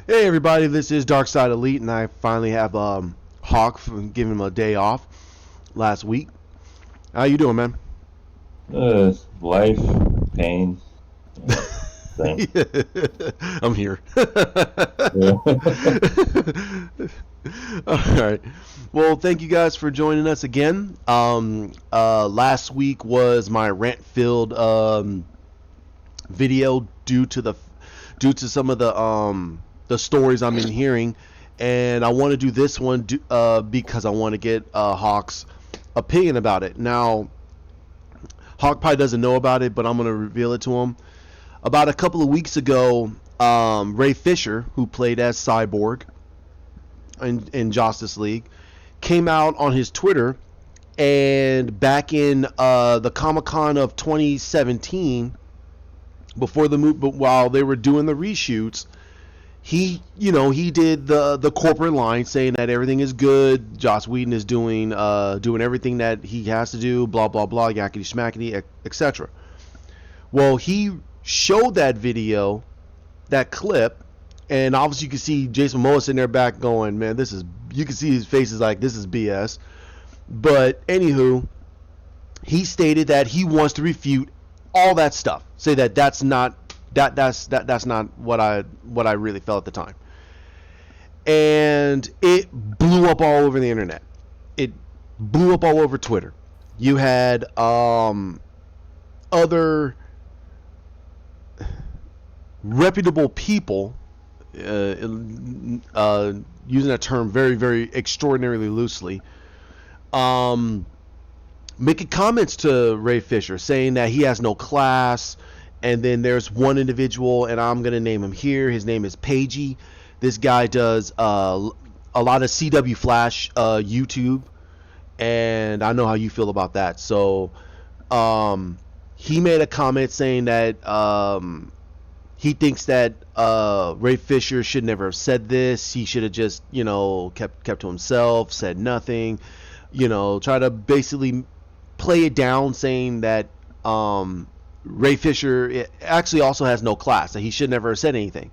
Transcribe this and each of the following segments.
Hey everybody, this is Darkseid Elite, and I finally have Hawk from giving him a day off last week. How you doing, man? Life, pain, thing. I'm here. Yeah. All right. Well, thank you guys for joining us again. Last week was my rant-filled video due to some of the stories I've been hearing, and I want to do this one because I want to get Hawk's opinion about it. Now, Hawk probably doesn't know about it, but I'm going to reveal it to him. About a couple of weeks ago, Ray Fisher, who played as Cyborg in Justice League, came out on his Twitter, and back in the Comic-Con of 2017, before the move, but while they were doing the reshoots, he did the corporate line saying that everything is good. Joss Whedon is doing everything that he has to do. Blah blah blah, yakety schmackety, etc. Well, he showed that video, that clip, and obviously you can see Jason Momoa sitting there back going, "Man, this is." You can see his face is like, "This is BS." But anywho, he stated that he wants to refute all that stuff. Say that that's not what I really felt at the time. And it blew up all over the internet. It blew up all over Twitter. You had other reputable people, using that term very, very extraordinarily loosely, making comments to Ray Fisher saying that he has no class. And then there's one individual, and I'm going to name him here. His name is Pagey. This guy does a lot of CW Flash YouTube, and I know how you feel about that. So he made a comment saying that he thinks that Ray Fisher should never have said this. He should have just, kept to himself, said nothing, try to basically play it down, saying that Ray Fisher actually also has no class, that he should never have said anything.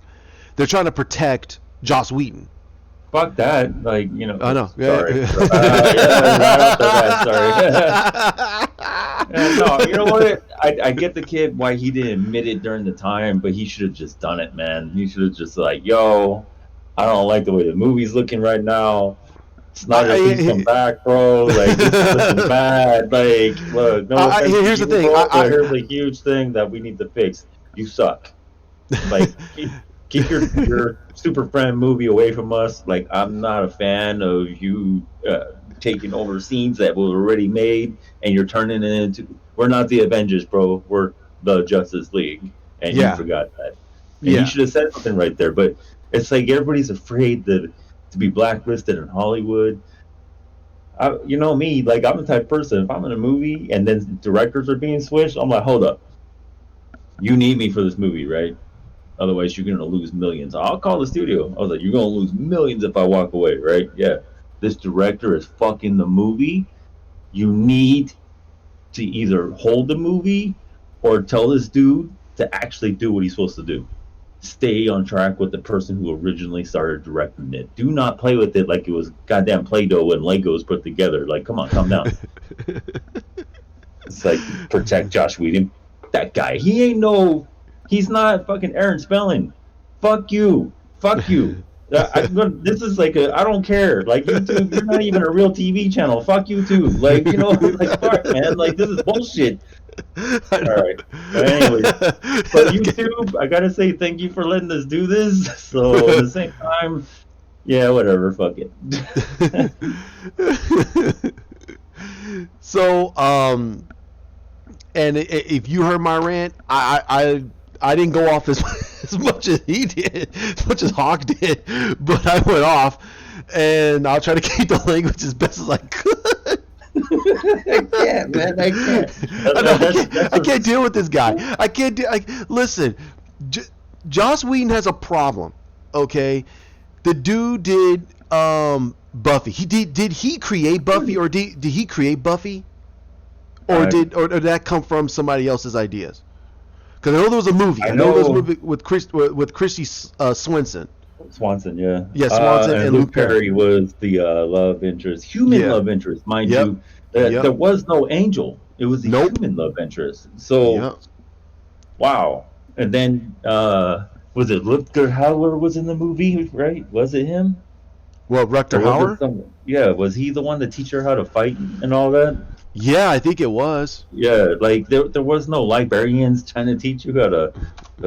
They're trying to protect Joss Whedon. Fuck that. Like, I know. sorry. Sorry. No, you know what? I get the kid why he didn't admit it during the time, but he should have just done it, man. He should have just like, yo, I don't like the way the movie's looking right now. Snyder, please come back, bro. Like, this is looking bad. Like, look, no offense here's to the you, thing. bro, here's a huge thing that we need to fix. You suck. Like, keep your super friend movie away from us. Like, I'm not a fan of you taking over scenes that were already made and you're turning it into. We're not the Avengers, bro. We're the Justice League, and you forgot that. And you should have said something right there. But it's like everybody's afraid to be blacklisted in Hollywood. You know me, like, I'm the type of person, if I'm in a movie and then directors are being switched, I'm like, hold up. You need me for this movie, right? Otherwise, you're going to lose millions. I'll call the studio. I was like, you're going to lose millions if I walk away, right? Yeah. This director is fucking the movie. You need to either hold the movie or tell this dude to actually do what he's supposed to do. Stay on track with the person who originally started directing it. Do not play with it like it was goddamn Play-Doh and Legos put together. Like, come on, calm down. It's like, protect Josh Whedon. That guy, he's not fucking Aaron Spelling. Fuck you. This is like I don't care. Like, YouTube, you're not even a real TV channel. Fuck YouTube. Like, like, fuck, man. Like, this is bullshit. All right. But anyways, but YouTube, I gotta say thank you for letting us do this. So at the same time, yeah, whatever, fuck it. So, and if you heard my rant, I didn't go off as much as he did, as much as Hawk did, but I went off, and I'll try to keep the language as best as I could. I can't, man. I can't. I can't deal with this guy. I can't. Listen, Joss Whedon has a problem. Okay, the dude did Buffy. Did he create Buffy, or did he create Buffy, or did that come from somebody else's ideas? Because I know there was a movie. I know there was a movie with Christy Swenson. Swanson, yeah. Yeah, Swanson And and Luke Luke Perry. Perry was the love interest, human Yeah. love interest, mind Yep. you. Yep. There was no angel; it was a Nope. human love interest. So, Yep. wow. And then was it Rutger Hauer was in the movie, right? Was it him? Well, Or Rutger was it Hauer? someone? Yeah, was he the one to teach her how to fight and all that? Yeah, I think it was. Yeah, like there was no librarians trying to teach you how to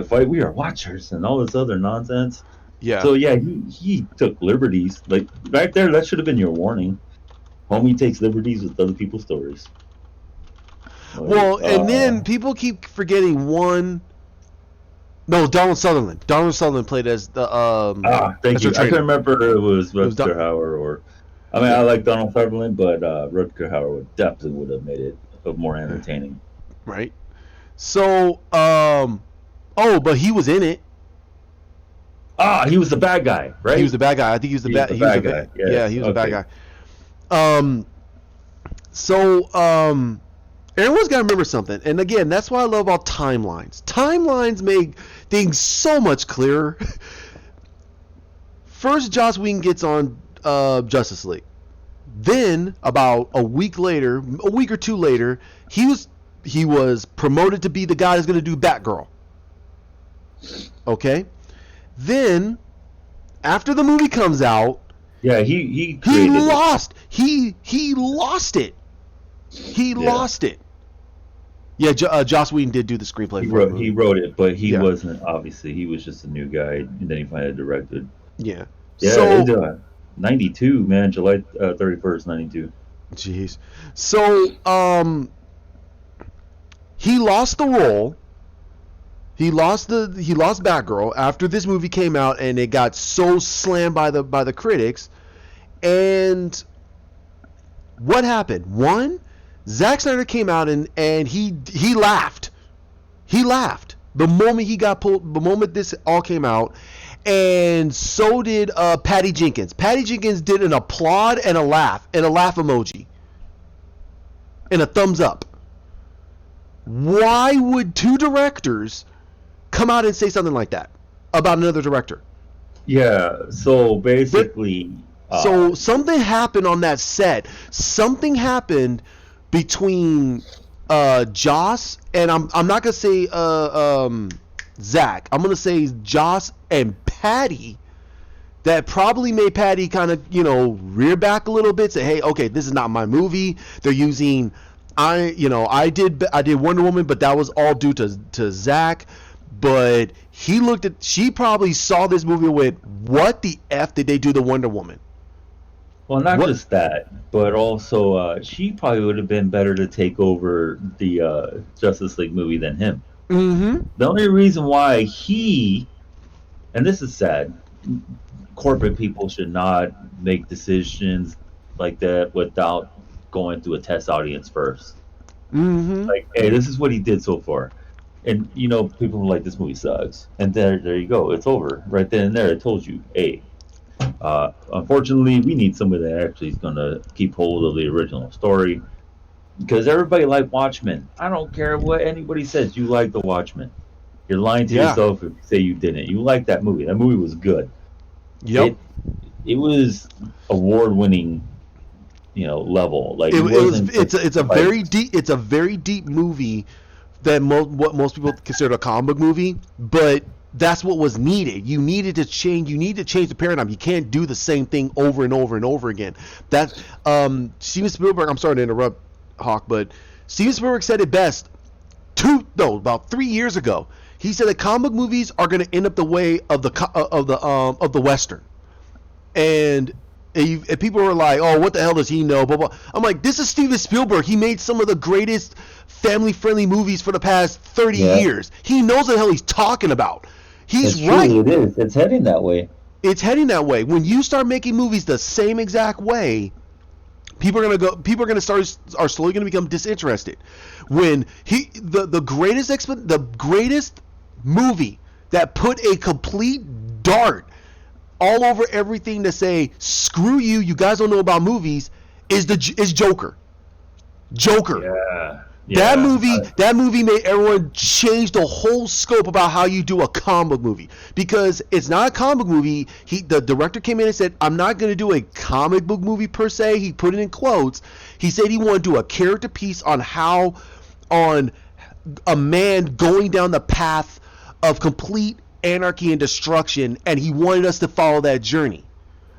fight. We are watchers and all this other nonsense. Yeah. So yeah, he took liberties. Like right there, that should have been your warning. Homie takes liberties with other people's stories. Like, Well, and then people keep forgetting one. No, Donald Sutherland. Donald Sutherland played as the thank as her you. I couldn't trainer. remember if it was It was Rutger Hauer or. I mean, I yeah. like Donald Sutherland, but Rutger Hauer definitely would have made it more entertaining. Right. So, oh, but he was in it. He was the bad guy, right? He was the bad guy. I think he was the bad. He was the bad guy. Yes. Yeah, he was the bad Okay. guy. So, everyone's got to remember something. And again, that's why I love all timelines. Timelines make things so much clearer. First, Joss Whedon gets on Justice League. Then, about a week or two later, he was promoted to be the guy that's going to do Batgirl. Okay? Then, after the movie comes out, Yeah, he lost. He lost it. He lost it. Yeah, Joss Whedon did do the screenplay for the movie. He wrote it, but he wasn't, obviously. He was just a new guy, and then he finally directed. Yeah. Yeah, So, 92, man, July 31st, 92. jeez. So, he lost the role. He lost Batgirl after this movie came out, and it got so slammed by the critics. And what happened? One, Zack Snyder came out and he laughed. He laughed the moment he got pulled. The moment this all came out, and so did Patty Jenkins. Patty Jenkins did an applaud and a laugh emoji and a thumbs up. Why would two directors come out and say something like that about another director? Yeah, so basically... So something happened on that set. Something happened between Joss and I'm not gonna say Zach. I'm gonna say Joss and Patty. That probably made Patty kind of rear back a little bit. Say, hey, okay, this is not my movie. They're using I did Wonder Woman, but that was all due to Zach. But she probably saw this movie and went, what the F did they do to Wonder Woman? Well, not just that, but also she probably would have been better to take over the Justice League movie than him. Mm-hmm. The only reason why and this is sad, corporate people should not make decisions like that without going through a test audience first. Mm-hmm. Like, hey, this is what he did so far. And, people are like, this movie sucks. And there you go. It's over. Right then and there, I told you, hey, unfortunately, we need somebody that actually is going to keep hold of the original story. Because everybody liked Watchmen. I don't care what anybody says. You like The Watchmen. You're lying to yourself if you say you didn't. You like that movie. That movie was good. Yep. It was award-winning, level. Like it's a very deep movie that what most people consider a comic book movie, but that's what was needed. You needed to change the paradigm. You can't do the same thing over and over and over again. That Steven Spielberg, I'm sorry to interrupt, Hawk, but Steven Spielberg said it best about 3 years ago. He said that comic book movies are going to end up the way of the Western. And people were like, oh, what the hell does he know? Blah, blah. I'm like, this is Steven Spielberg. He made some of the greatest family-friendly movies for the past 30 years. He knows what the hell he's talking about. He's right. It is. It's heading that way. It's heading that way. When you start making movies the same exact way, people are going to are slowly going to become disinterested. When the greatest movie that put a complete dart all over everything to say, screw you, you guys don't know about movies, is Joker. Yeah. Yeah. That movie made everyone change the whole scope about how you do a comic book movie, because it's not a comic book movie. The director came in and said, "I'm not going to do a comic book movie per se." He put it in quotes. He said he wanted to do a character piece on on a man going down the path of complete anarchy and destruction, and he wanted us to follow that journey.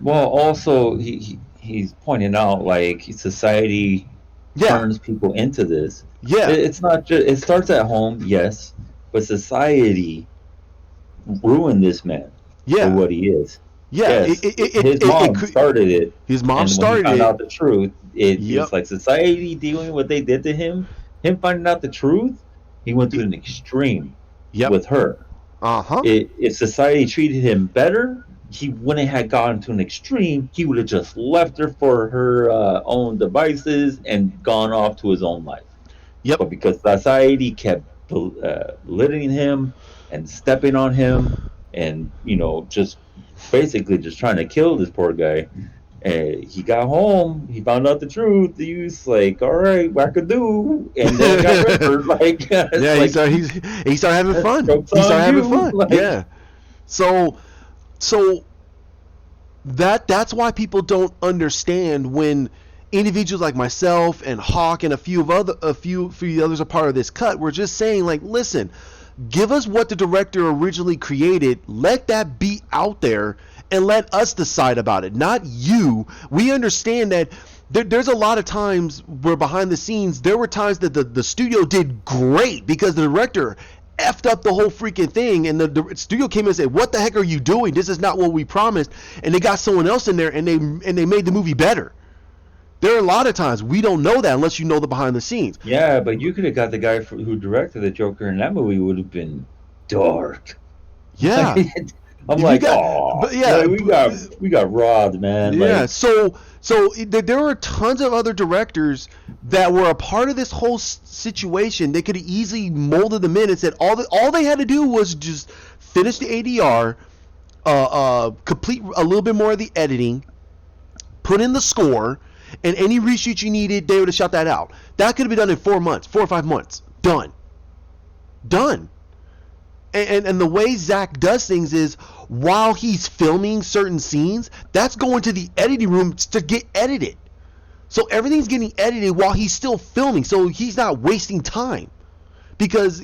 Well, also he's pointing out like society Yeah, turns people into this. yeah, It's not just it starts at home, yes, but society ruined this man for yeah, what he is. yeah. Yes, his mom started it, His mom and when he started found it. out the truth, it was Yep, like society dealing with what they did to him. Him finding out the truth, he went to an extreme yep. with her. Uh-huh. If society treated him better, he wouldn't have gotten to an extreme. He would have just left her for her own devices and gone off to his own life. Yep. But because society kept belittling him and stepping on him, and just basically just trying to kill this poor guy. And he got home, he found out the truth. He was like, "All right, wackadoo," and then got rivered. Like, Yeah, like he started having fun. jokes He on started having you. fun. Like, Yeah. So so that's why people don't understand when individuals like myself and Hawk and a few others are part of this cut. We're just saying, like, listen, give us what the director originally created. Let that be out there, and let us decide about it, not you. We understand that there's a lot of times where behind the scenes there were times that the studio did great because the director effed up the whole freaking thing, and the studio came in and said, "What the heck are you doing? This is not what we promised." And they got someone else in there, and they made the movie better. There are a lot of times we don't know that unless you know the behind the scenes. yeah, but you could have got the guy who directed the Joker, and that movie would have been dark. Yeah, I'm we like, got, oh, but yeah, we got robbed, man. yeah. Like, So there were tons of other directors that were a part of this whole situation. They could have easily molded them in and said all they had to do was just finish the ADR, complete a little bit more of the editing, put in the score, and any reshoot you needed, they would have shot that out. That could have been done in 4 or 5 months. Done. And the way Zach does things is, while he's filming certain scenes, that's going to the editing room to get edited. So everything's getting edited while he's still filming. So he's not wasting time. Because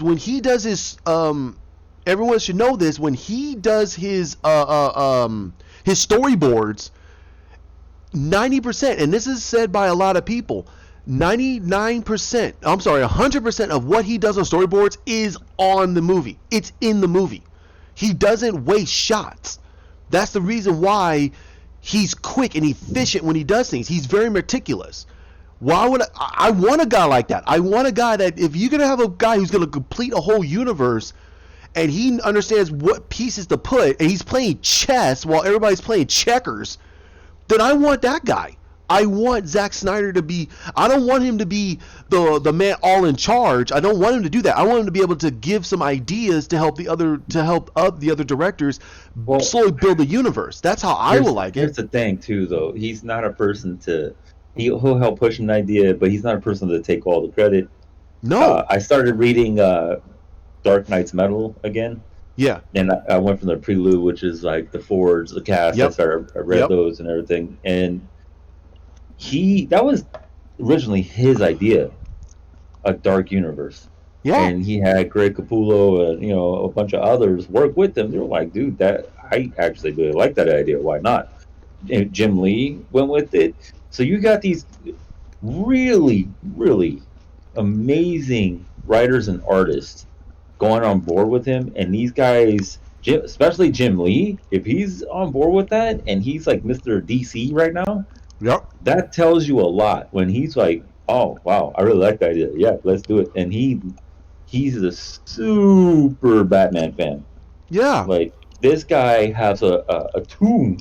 when he does his everyone should know this, when he does his storyboards, 90%, and this is said by a lot of people, 100% of what he does on storyboards is on the movie. It's in the movie. He doesn't waste shots. That's the reason why he's quick and efficient when he does things. He's very meticulous. Why would I want a guy like that? I want a guy that, if you're going to have a guy who's going to complete a whole universe and he understands what pieces to put, and he's playing chess while everybody's playing checkers, then I want that guy. I want Zack Snyder to be. I don't want him to be the man all in charge. I don't want him to do that. I want him to be able to give some ideas to help the other directors well, slowly build the universe. That's how I will like here's it. the thing, too, though. He's not a person to. He'll help push an idea, but he's not a person to take all the credit. No. I started reading Dark Knight's Metal again. Yeah. And I went from the prelude, which is like the forwards, the cast. Yep. I read those and everything, and that was originally his idea, a dark universe. Yeah. And he had Greg Capullo and a bunch of others work with him. They were like, dude, that I actually really like that idea. Why not? And Jim Lee went with it. So you got these really, really amazing writers and artists going on board with him, and these guys, especially Jim Lee, if he's on board with that, and he's like Mr. DC right now, Yep. that tells you a lot. When he's like, "Oh wow, I really like that idea. Yeah, let's do it," and he's a super Batman fan. Yeah. Like, this guy has a tomb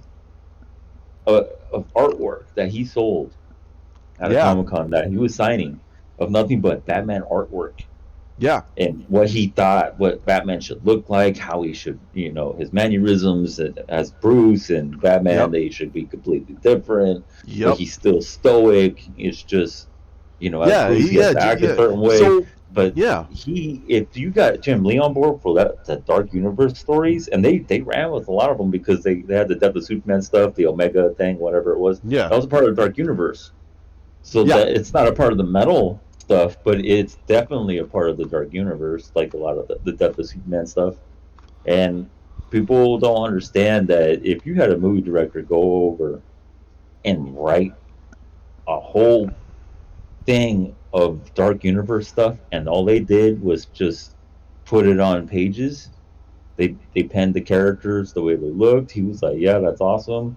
of artwork that he sold at a Comic-Con that he was signing, of nothing but Batman artwork. Yeah. And what he thought what Batman should look like, how he should, his mannerisms as Bruce and Batman, they should be completely different. Yep. But he's still stoic. It's just, as Yeah, Bruce, he has to act a yeah. certain way. So But yeah, if you got Jim Lee on board for that Dark Universe stories, and they ran with a lot of them because they had the Death of Superman stuff, the Omega thing, whatever it was, yeah, that was a part of the Dark Universe. So yeah. that it's not a part of the metal stuff, but it's definitely a part of the Dark Universe, like a lot of the Death of Superman stuff. And people don't understand that if you had a movie director go over and write a whole thing of Dark Universe stuff, and all they did was just put it on pages. They penned the characters the way they looked. He was like, "Yeah, that's awesome.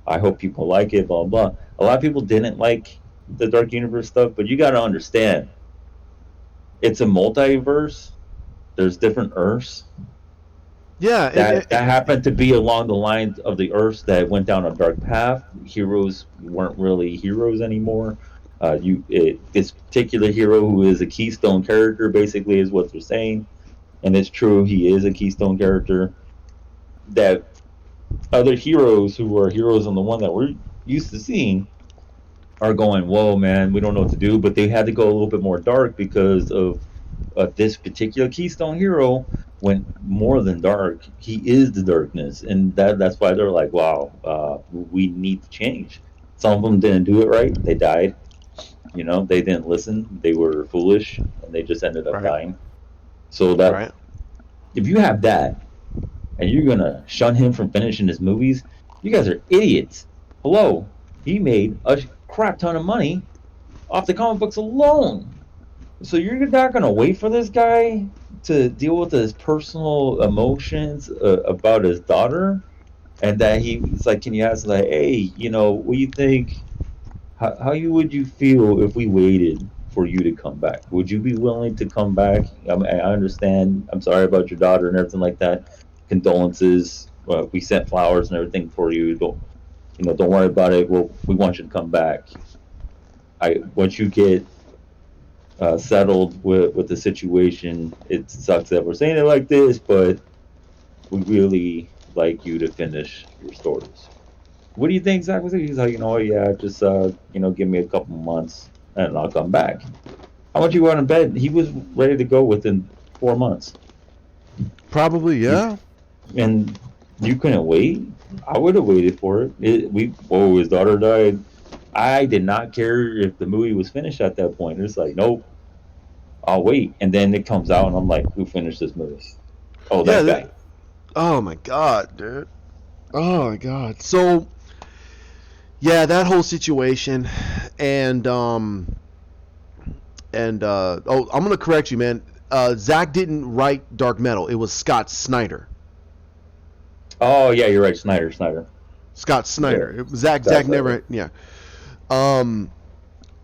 I hope people like it." Blah blah. A lot of people didn't like the Dark Universe stuff, but you got to understand, it's a multiverse. There's different Earths Yeah, that happened to be along the lines of the Earths that went down a dark path. Heroes weren't really heroes anymore. This particular hero who is a keystone character basically is what they're saying, and it's true. He is a keystone character. That other heroes who are heroes on the one that we're used to seeing are going, whoa, man, we don't know what to do. But they had to go a little bit more dark because of this particular Keystone hero went more than dark. He is the darkness, and that's why they're like, wow, we need to change. Some of them didn't do it right; they died. They didn't listen. They were foolish, and they just ended up right, dying. So that right. if you have that, and you're gonna shun him from finishing his movies, you guys are idiots. Hello, he made a crap ton of money off the comic books alone. So you're not gonna wait for this guy to deal with his personal emotions about his daughter, and that he's like, can you ask like, hey, what do you think? How would you feel if we waited for you to come back? Would you be willing to come back? I understand. I'm sorry about your daughter and everything like that. Condolences. We sent flowers and everything for you. Don't worry about it. We want you to come back. Once you get settled with the situation. It sucks that we're saying it like this, but we really like you to finish your stories. What do you think, Zach? He's like, yeah, just give me a couple months and I'll come back. How much you want to bet? He was ready to go within 4 months. Probably, You, yeah. and you couldn't wait. I would have waited for it. His daughter died. I did not care if the movie was finished at that point. It's like, nope, I'll wait. And then it comes out, and I'm like, who finished this movie? Oh, Yeah. that guy. Oh my god, dude. Oh my god. So yeah, that whole situation, and oh, I'm gonna correct you, man. Zach didn't write Dark Metal. It was Scott Snyder. Oh, yeah, you're right. Snyder. Scott Yeah, Snyder. Zach. Scott Zach Snyder. never. Yeah. Um.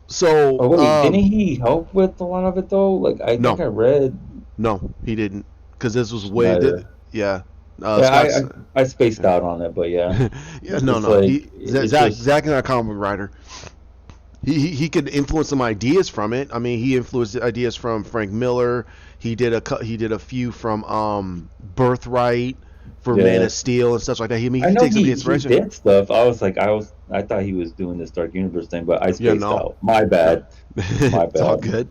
So. Oh, wait, didn't he help with a lot of it, though? Like, I think No. I read No, he didn't. Because this was way. Snyder. Yeah. Yeah, Scott's. I spaced Yeah. out on it, but yeah. Yeah. It's No. just No. like, it's Zach. just, Zach is not a comic book writer. He could influence some ideas from it. I mean, he influenced ideas from Frank Miller. He did a few from Birthright for Man yeah. of Steel and stuff like that. I He know takes some he inspiration. did stuff. I thought he was doing this Dark Universe thing, but I Yeah, spaced no, out. My no, bad. My it's all bad. good.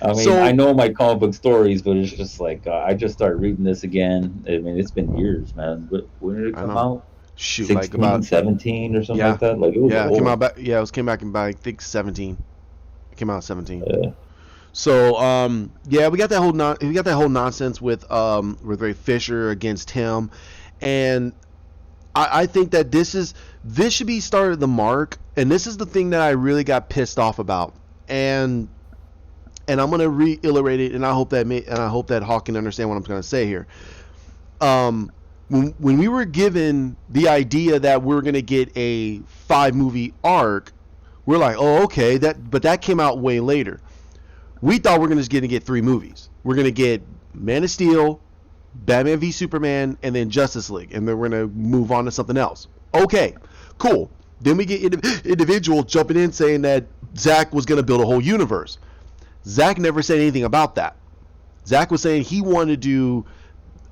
I mean, I So know my comic book stories, but it's just like I just started reading this again. I mean, it's been years, man. When did it I come know, out? shoot, like 16, about 17, or something yeah, like that. Like it was yeah, it came out old. back. Yeah, it was came back in by I think 17. It came out 17. Yeah. So yeah, we got that whole nonsense with Ray Fisher against him, and I think that this should be started the mark, and this is the thing that I really got pissed off about, and I'm gonna reiterate it, and I hope that Hawk can understand what I'm gonna say here. When we were given the idea that we're gonna get a 5 movie arc, we're like, oh okay, but that came out way later. We thought we're gonna get 3 movies. We're gonna get Man of Steel, Batman v Superman, and then Justice League, and then we're gonna move on to something else. Okay, cool. Then we get individual jumping in saying that Zach was gonna build a whole universe. Zach never said anything about that. Zach was saying he wanted to do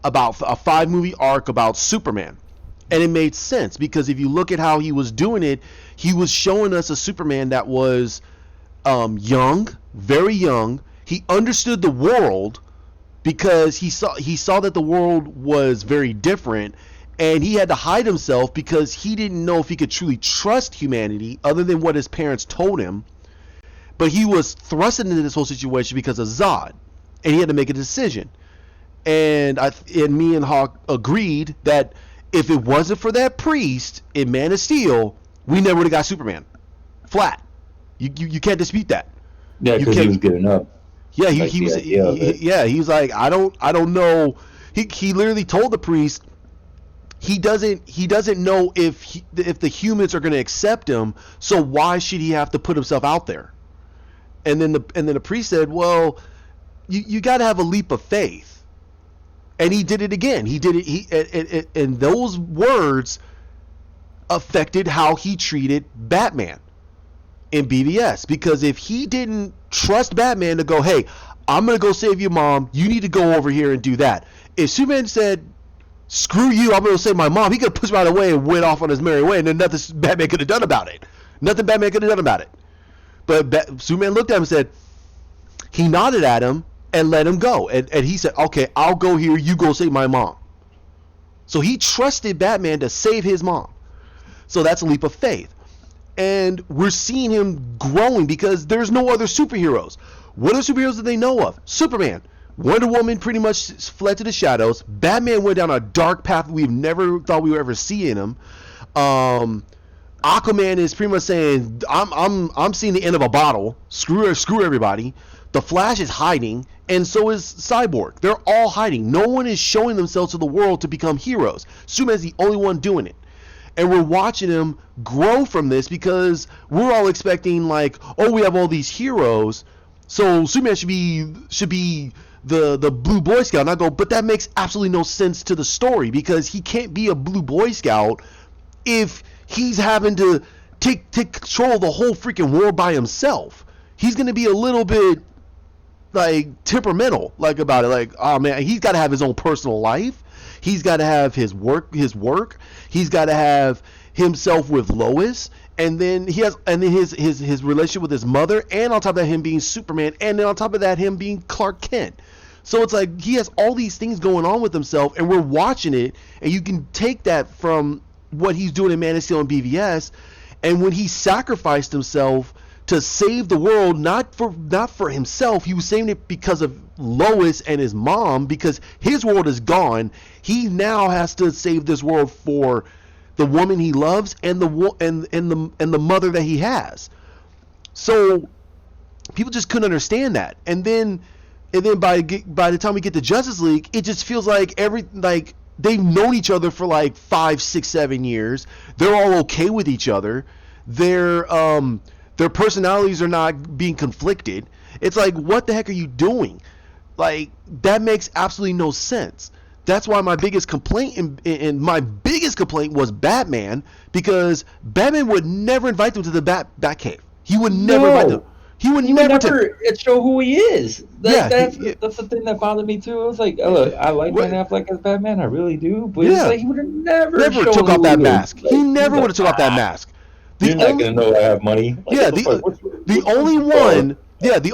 about a 5 movie arc about Superman. And it made sense because if you look at how he was doing it, he was showing us a Superman that was young, very young. He understood the world because he saw that the world was very different, and he had to hide himself because he didn't know if he could truly trust humanity other than what his parents told him. But he was thrust into this whole situation because of Zod, and he had to make a decision. And me and Hawk agreed that if it wasn't for that priest in Man of Steel, we never would have got Superman. Flat. You can't dispute that. Yeah, because he was giving up. Yeah, he was like, I don't know. He literally told the priest he doesn't know if the humans are going to accept him, so why should he have to put himself out there? And then the priest said, well, you got to have a leap of faith. And he did it again. He did it, and those words affected how he treated Batman in BVS. Because if he didn't trust Batman to go, hey, I'm going to go save your mom, you need to go over here and do that. If Superman said, screw you, I'm going to save my mom, he could have pushed him out of the way and went off on his merry way, and then nothing Batman could have done about it. Nothing Batman could have done about it. But Superman looked at him and said, he nodded at him and let him go. And he said, okay, I'll go here, you go save my mom. So he trusted Batman to save his mom. So that's a leap of faith. And we're seeing him growing because there's no other superheroes. What are superheroes that they know of? Superman. Wonder Woman pretty much fled to the shadows. Batman went down a dark path we've never thought we would ever see in him. Aquaman is pretty much saying, I'm seeing the end of a bottle. Screw everybody. The Flash is hiding, and so is Cyborg. They're all hiding. No one is showing themselves to the world to become heroes. Superman's the only one doing it. And we're watching him grow from this because we're all expecting, like, oh, we have all these heroes, so Superman should be the blue Boy Scout. And I go, but that makes absolutely no sense to the story because he can't be a blue Boy Scout if he's having to take control of the whole freaking world by himself. He's going to be a little bit, like, temperamental, like, about it. Like, oh, man, he's got to have his own personal life. He's got to have his work. He's got to have himself with Lois. And then his relationship with his mother. And on top of that, him being Superman. And then on top of that, him being Clark Kent. So it's like he has all these things going on with himself. And we're watching it. And you can take that from what he's doing in Man of Steel and BVS, and when he sacrificed himself to save the world, not for himself, he was saving it because of Lois and his mom, because his world is gone. He now has to save this world for the woman he loves and the mother that he has. So people just couldn't understand that, and then by the time we get to Justice League, it just feels like they've known each other for like 5, 6, 7 years. They're all okay with each other. Their personalities are not being conflicted. It's like, what the heck are you doing? Like, that makes absolutely no sense. That's why my biggest complaint was Batman, because Batman would never invite them to the Batcave. He would never invite them. He would never show who he is. That's the thing that bothered me too. I was like, look, I like Ben Affleck as Batman, I really do, but it's like he would have never took off that mask. He never would have took off that mask. You're not gonna know I have money. Like, the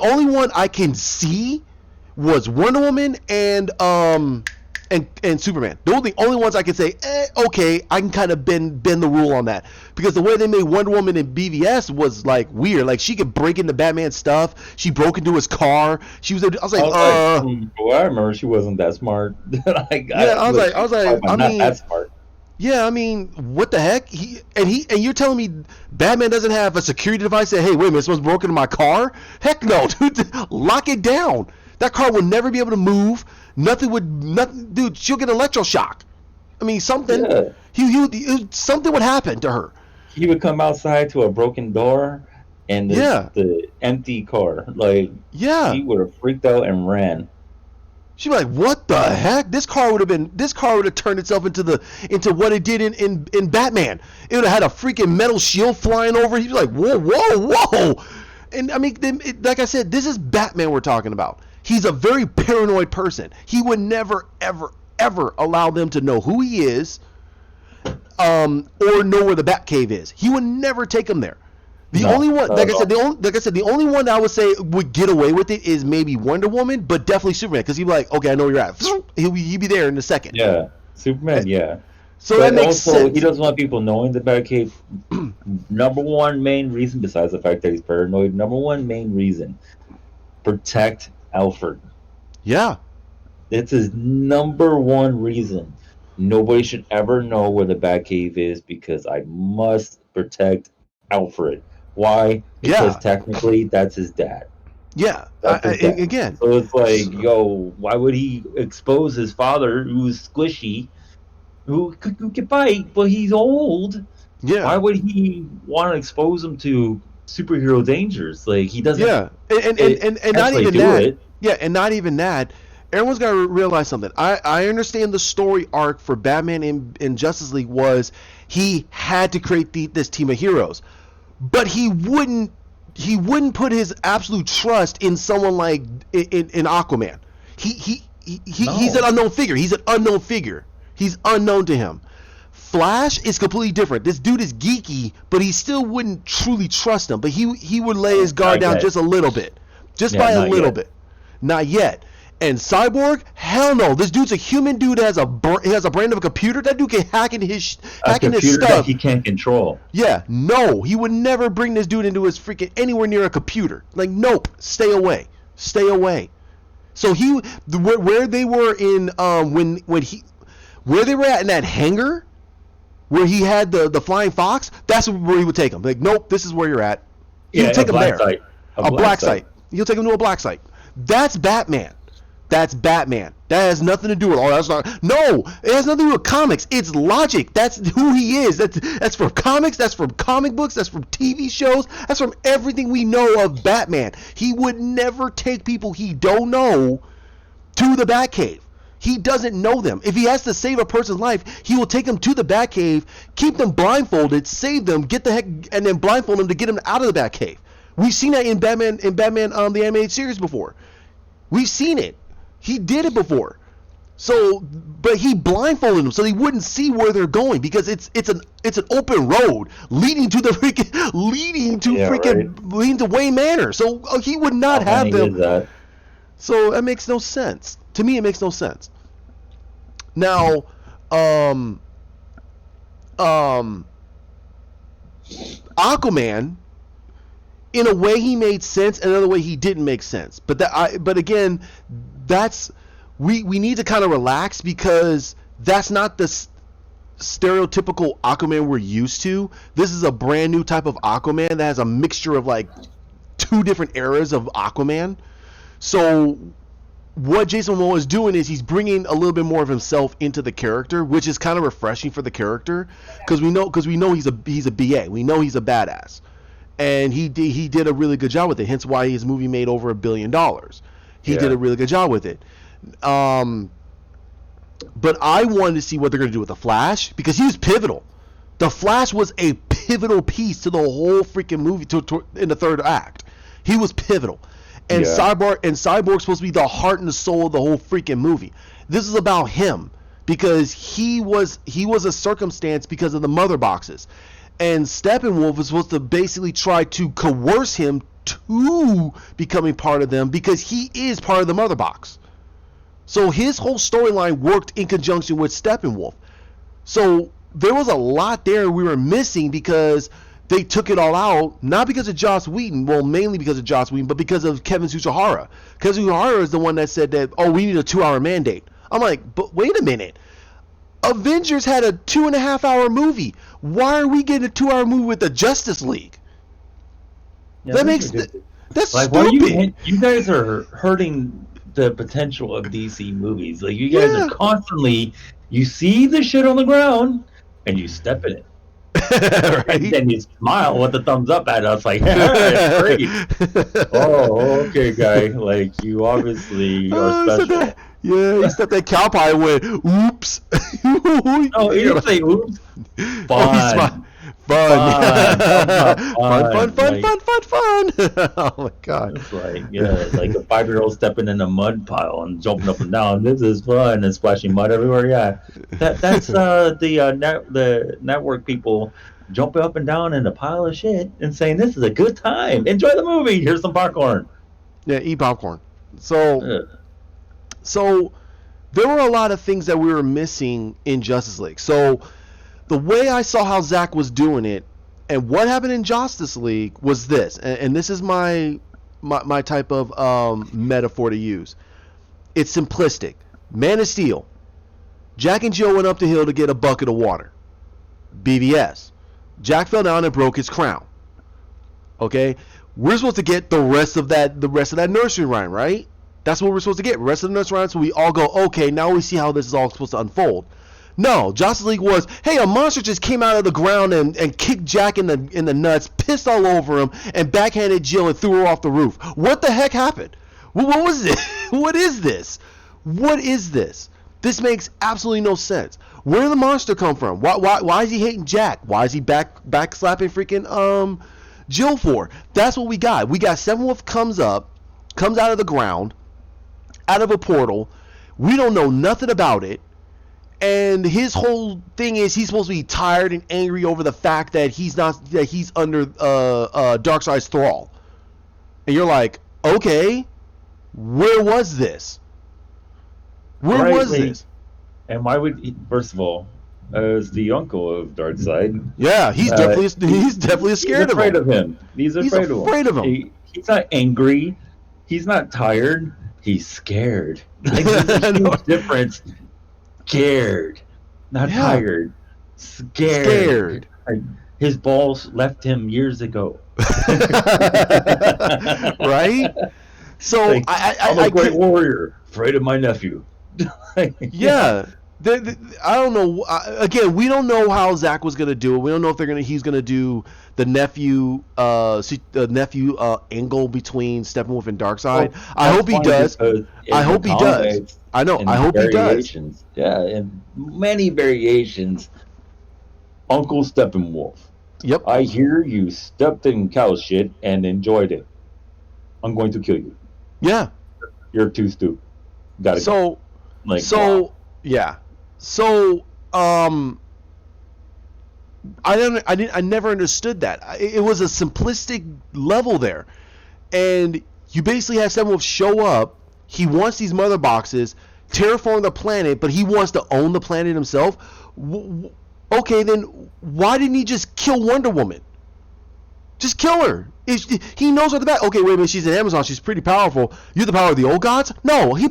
only one I can see was Wonder Woman and Superman. Those are the only ones I can say, okay, I can kind of bend the rule on that. Because the way they made Wonder Woman in BVS was like weird. Like, she could break into Batman's stuff. She broke into his car. I was like, I remember she wasn't that smart. I was like, not that smart. Yeah, I mean, what the heck? And you're telling me Batman doesn't have a security device that, hey, wait a minute, someone's broken into my car? Heck no, dude. Lock it down. That car would never be able to move. Dude, she'll get electroshock. I mean, something. Yeah. Something would happen to her. He would come outside to a broken door and the empty car. Like, he would have freaked out and ran. She'd be like, "What the heck? This car would have turned itself into what it did in Batman. It would have had a freaking metal shield flying over. He'd be like, whoa!" And I mean, like I said, this is Batman we're talking about. He's a very paranoid person. He would never, ever, ever allow them to know who he is, or know where the Batcave is. He would never take them there. The No, only one, not like at I said, all. the only one that I would say would get away with it is maybe Wonder Woman, but definitely Superman, because he'd be like, okay, I know where you're at. He'd be there in a second. Yeah, Superman. Yeah, So that but makes also he sense. doesn't want people knowing the Batcave. Number one main reason, besides the fact that he's paranoid, number one main reason: protect Alfred. Yeah, It's his number one reason. Nobody should ever know where the Batcave is because I must protect Alfred. Why? Because yeah, technically that's his dad. yeah. That's his dad. Again, So it's like, yo, why would he expose his father, who's squishy, who can fight, but he's old? Why yeah, would he want to expose him to superhero dangers? Like he doesn't yeah, and not actually even do that. it. Yeah, and not even that. Everyone's got to realize something. I understand the story arc for Batman in Justice League was he had to create this team of heroes, but he wouldn't put his absolute trust in someone like in Aquaman. He's an No. unknown figure. He's an unknown figure. He's unknown to him. Flash is completely different. This dude is geeky, but he still wouldn't truly trust him. But he would lay his guard Not down yet. just a little bit, just Yeah, by a not little yet. bit. Not yet. And Cyborg, hell no. This dude's a human dude that has a brain of a computer. That dude can hack into his A computer that stuff. he can't control. Yeah, no, he would never bring this dude into his freaking anywhere near a computer. Like, nope, stay away, stay away. So where they were in where they were at in that hangar, where he had the flying fox, that's where he would take him. Like, nope, this is where you're at. He Yeah, would take a him black there. site. A black site. He'll take him to a black site. That's Batman. That's Batman. That has nothing to do with that's not. No, it has nothing to do with comics. It's logic. That's who he is. That's from comics. That's from comic books. That's from TV shows. That's from everything we know of Batman. He would never take people he don't know to the Batcave. He doesn't know them. If he has to save a person's life, he will take them to the Batcave, keep them blindfolded, save them, get the heck, and then blindfold them to get them out of the Batcave. We've seen that in Batman the animated series before. We've seen it. He did it before. So, but he blindfolded them so he wouldn't see where they're going because it's an open road leading to leading to Wayne Manor. So he would not have them. That. So that makes no sense. To me, it makes no sense. Now, Aquaman, in a way he made sense, and another way he didn't make sense. But again, that's we need to kind of relax because that's not the stereotypical Aquaman we're used to. This is a brand new type of Aquaman that has a mixture of like two different eras of Aquaman. So what Jason Momoa is doing is he's bringing a little bit more of himself into the character, which is kind of refreshing for the character because we know he's a BA. We know he's a badass. And he did a really good job with it. Hence why his movie made over $1 billion. He did a really good job with it. But I wanted to see what they're going to do with the Flash because he was pivotal. The Flash was a pivotal piece to the whole freaking movie in the third act. He was pivotal. And Cyborg's supposed to be the heart and the soul of the whole freaking movie. This is about him because he was a circumstance because of the mother boxes. And Steppenwolf is supposed to basically try to coerce him to becoming part of them because he is part of the mother box. So his whole storyline worked in conjunction with Steppenwolf. So there was a lot there we were missing because they took it all out, not because of Joss Whedon, well, mainly because of Joss Whedon, but because of Kevin Tsuchihara. Kevin Tsuchihara is the one that said that, we need a 2-hour mandate. I'm like, but wait a minute. Avengers had a 2.5-hour movie. Why are we getting a 2-hour movie with the Justice League? Yeah, that's like, stupid. you guys are hurting the potential of DC movies. Like you guys are constantly, you see the shit on the ground and you step in it. Right? And then you smile with the thumbs up at us, like, it's great. Oh, okay, guy. Like, you obviously are special. He stepped that cow pie and went, oops. No, he didn't say oops. Fun. Fun. Oh, my God. It's like, like a 5-year-old stepping in a mud pile and jumping up and down. This is fun and splashing mud everywhere. Yeah, that's the network people jumping up and down in a pile of shit and saying, "This is a good time. Enjoy the movie. Here's some popcorn." Yeah, eat popcorn. So, Ugh. so there were a lot of things that we were missing in Justice League. So the way I saw how Zack was doing it and what happened in Justice League was this, and this is my type of metaphor to use. It's simplistic. Man of Steel. Jack and Jill went up the hill to get a bucket of water. BVS. Jack fell down and broke his crown. Okay? We're supposed to get the rest of that nursery rhyme, right? That's what we're supposed to get. The rest of the nursery rhyme, so we all go, okay, now we see how this is all supposed to unfold. No, Justice League was, hey, a monster just came out of the ground and kicked Jack in the nuts, pissed all over him, and backhanded Jill and threw her off the roof. What the heck happened? What was it? What is this? What is this? This makes absolutely no sense. Where did the monster come from? Why is he hating Jack? Why is he back slapping freaking Jill for? That's what we got. We got Steppenwolf comes out of the ground, out of a portal. We don't know nothing about it. And his whole thing is he's supposed to be tired and angry over the fact that he's under Darkseid's thrall. And you're like, okay, where was this? Where was this? And why would he, first of all, as the uncle of Darkseid? Yeah, he's definitely scared of him. He's afraid of him. He's not angry. He's not tired. He's scared. Like, there's a huge difference. Scared, not tired. Scared. Like, his balls left him years ago. Right? So like, I'm a great warrior, afraid of my nephew. Yeah. I don't know. Again, we don't know how Zack was gonna do it. We don't know if he's gonna do the nephew angle between Steppenwolf and Darkseid. Well, I hope he does. I hope he does. I know. I hope he does. Yeah, in many variations. Uncle Steppenwolf. Yep. I hear you stepped in cow shit and enjoyed it. I'm going to kill you. Yeah. You're too stupid. Gotta go. Like, wow. Yeah. So, I never understood that. It was a simplistic level there, and you basically have Steppenwolf show up. He wants these mother boxes, terraform the planet, but he wants to own the planet himself. Okay, then why didn't he just kill Wonder Woman? Just kill her. He knows what the back. Okay, wait a minute. She's an Amazon. She's pretty powerful. You're the power of the old gods? No. He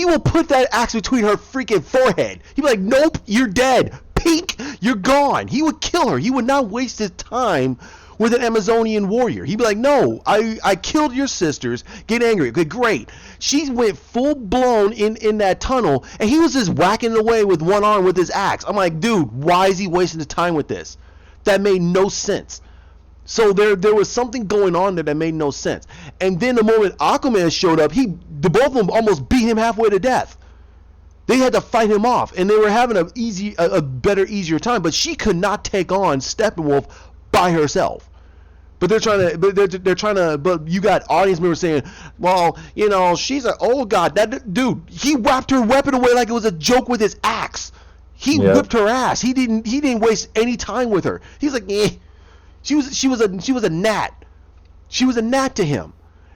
will put that axe between her freaking forehead. He'd be like, nope, you're dead. Pink, you're gone. He would kill her. He would not waste his time with an Amazonian warrior. He'd be like, no, I killed your sisters. Get angry. Okay, great. She went full blown in that tunnel, and he was just whacking it away with one arm with his axe. I'm like, dude, why is he wasting his time with this? That made no sense. So there was something going on there that made no sense. And then the moment Aquaman showed up, the both of them almost beat him halfway to death. They had to fight him off, and they were having easier time. But she could not take on Steppenwolf by herself. But they're trying to. But you got audience members saying, "Well, she's an old god." That dude, he whapped her weapon away like it was a joke with his axe. He whipped her ass. He didn't waste any time with her. He's like, eh. She was a gnat. She was a gnat to him.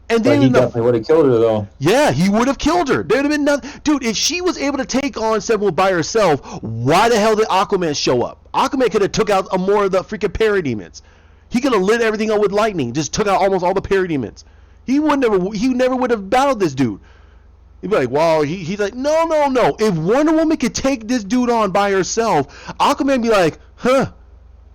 And then he definitely would have killed her though. Yeah, he would have killed her. There would have been nothing. Dude, if she was able to take on Steppenwolf by herself, why the hell did Aquaman show up? Aquaman could have took out more of the freaking parademons. He could have lit everything up with lightning. Just took out almost all the parademons. He never would have battled this dude. He'd be like, well, he's like, no. If Wonder Woman could take this dude on by herself, Aquaman would be like, huh.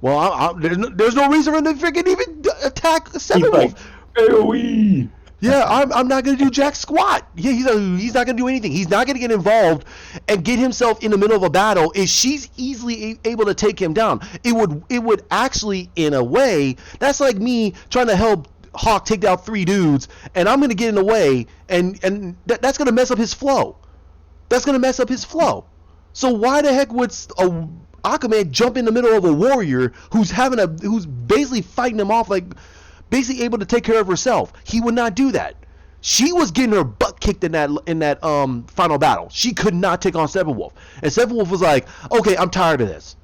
Well, there's no reason for him to freaking even attack Steppenwolf. Like, AOE. Yeah, I'm not gonna do jack squat. Yeah, he's not gonna do anything. He's not gonna get involved and get himself in the middle of a battle. If she's easily able to take him down, it would actually, in a way, that's like me trying to help Hawk take down 3 dudes, and I'm gonna get in the way, and that's gonna mess up his flow. That's gonna mess up his flow. So why the heck would Aquaman jump in the middle of a warrior who's basically fighting him off, like basically able to take care of herself? He would not do that. She was getting her butt kicked in that final battle. She could not take on Steppenwolf. And Steppenwolf was like, okay, I'm tired of this.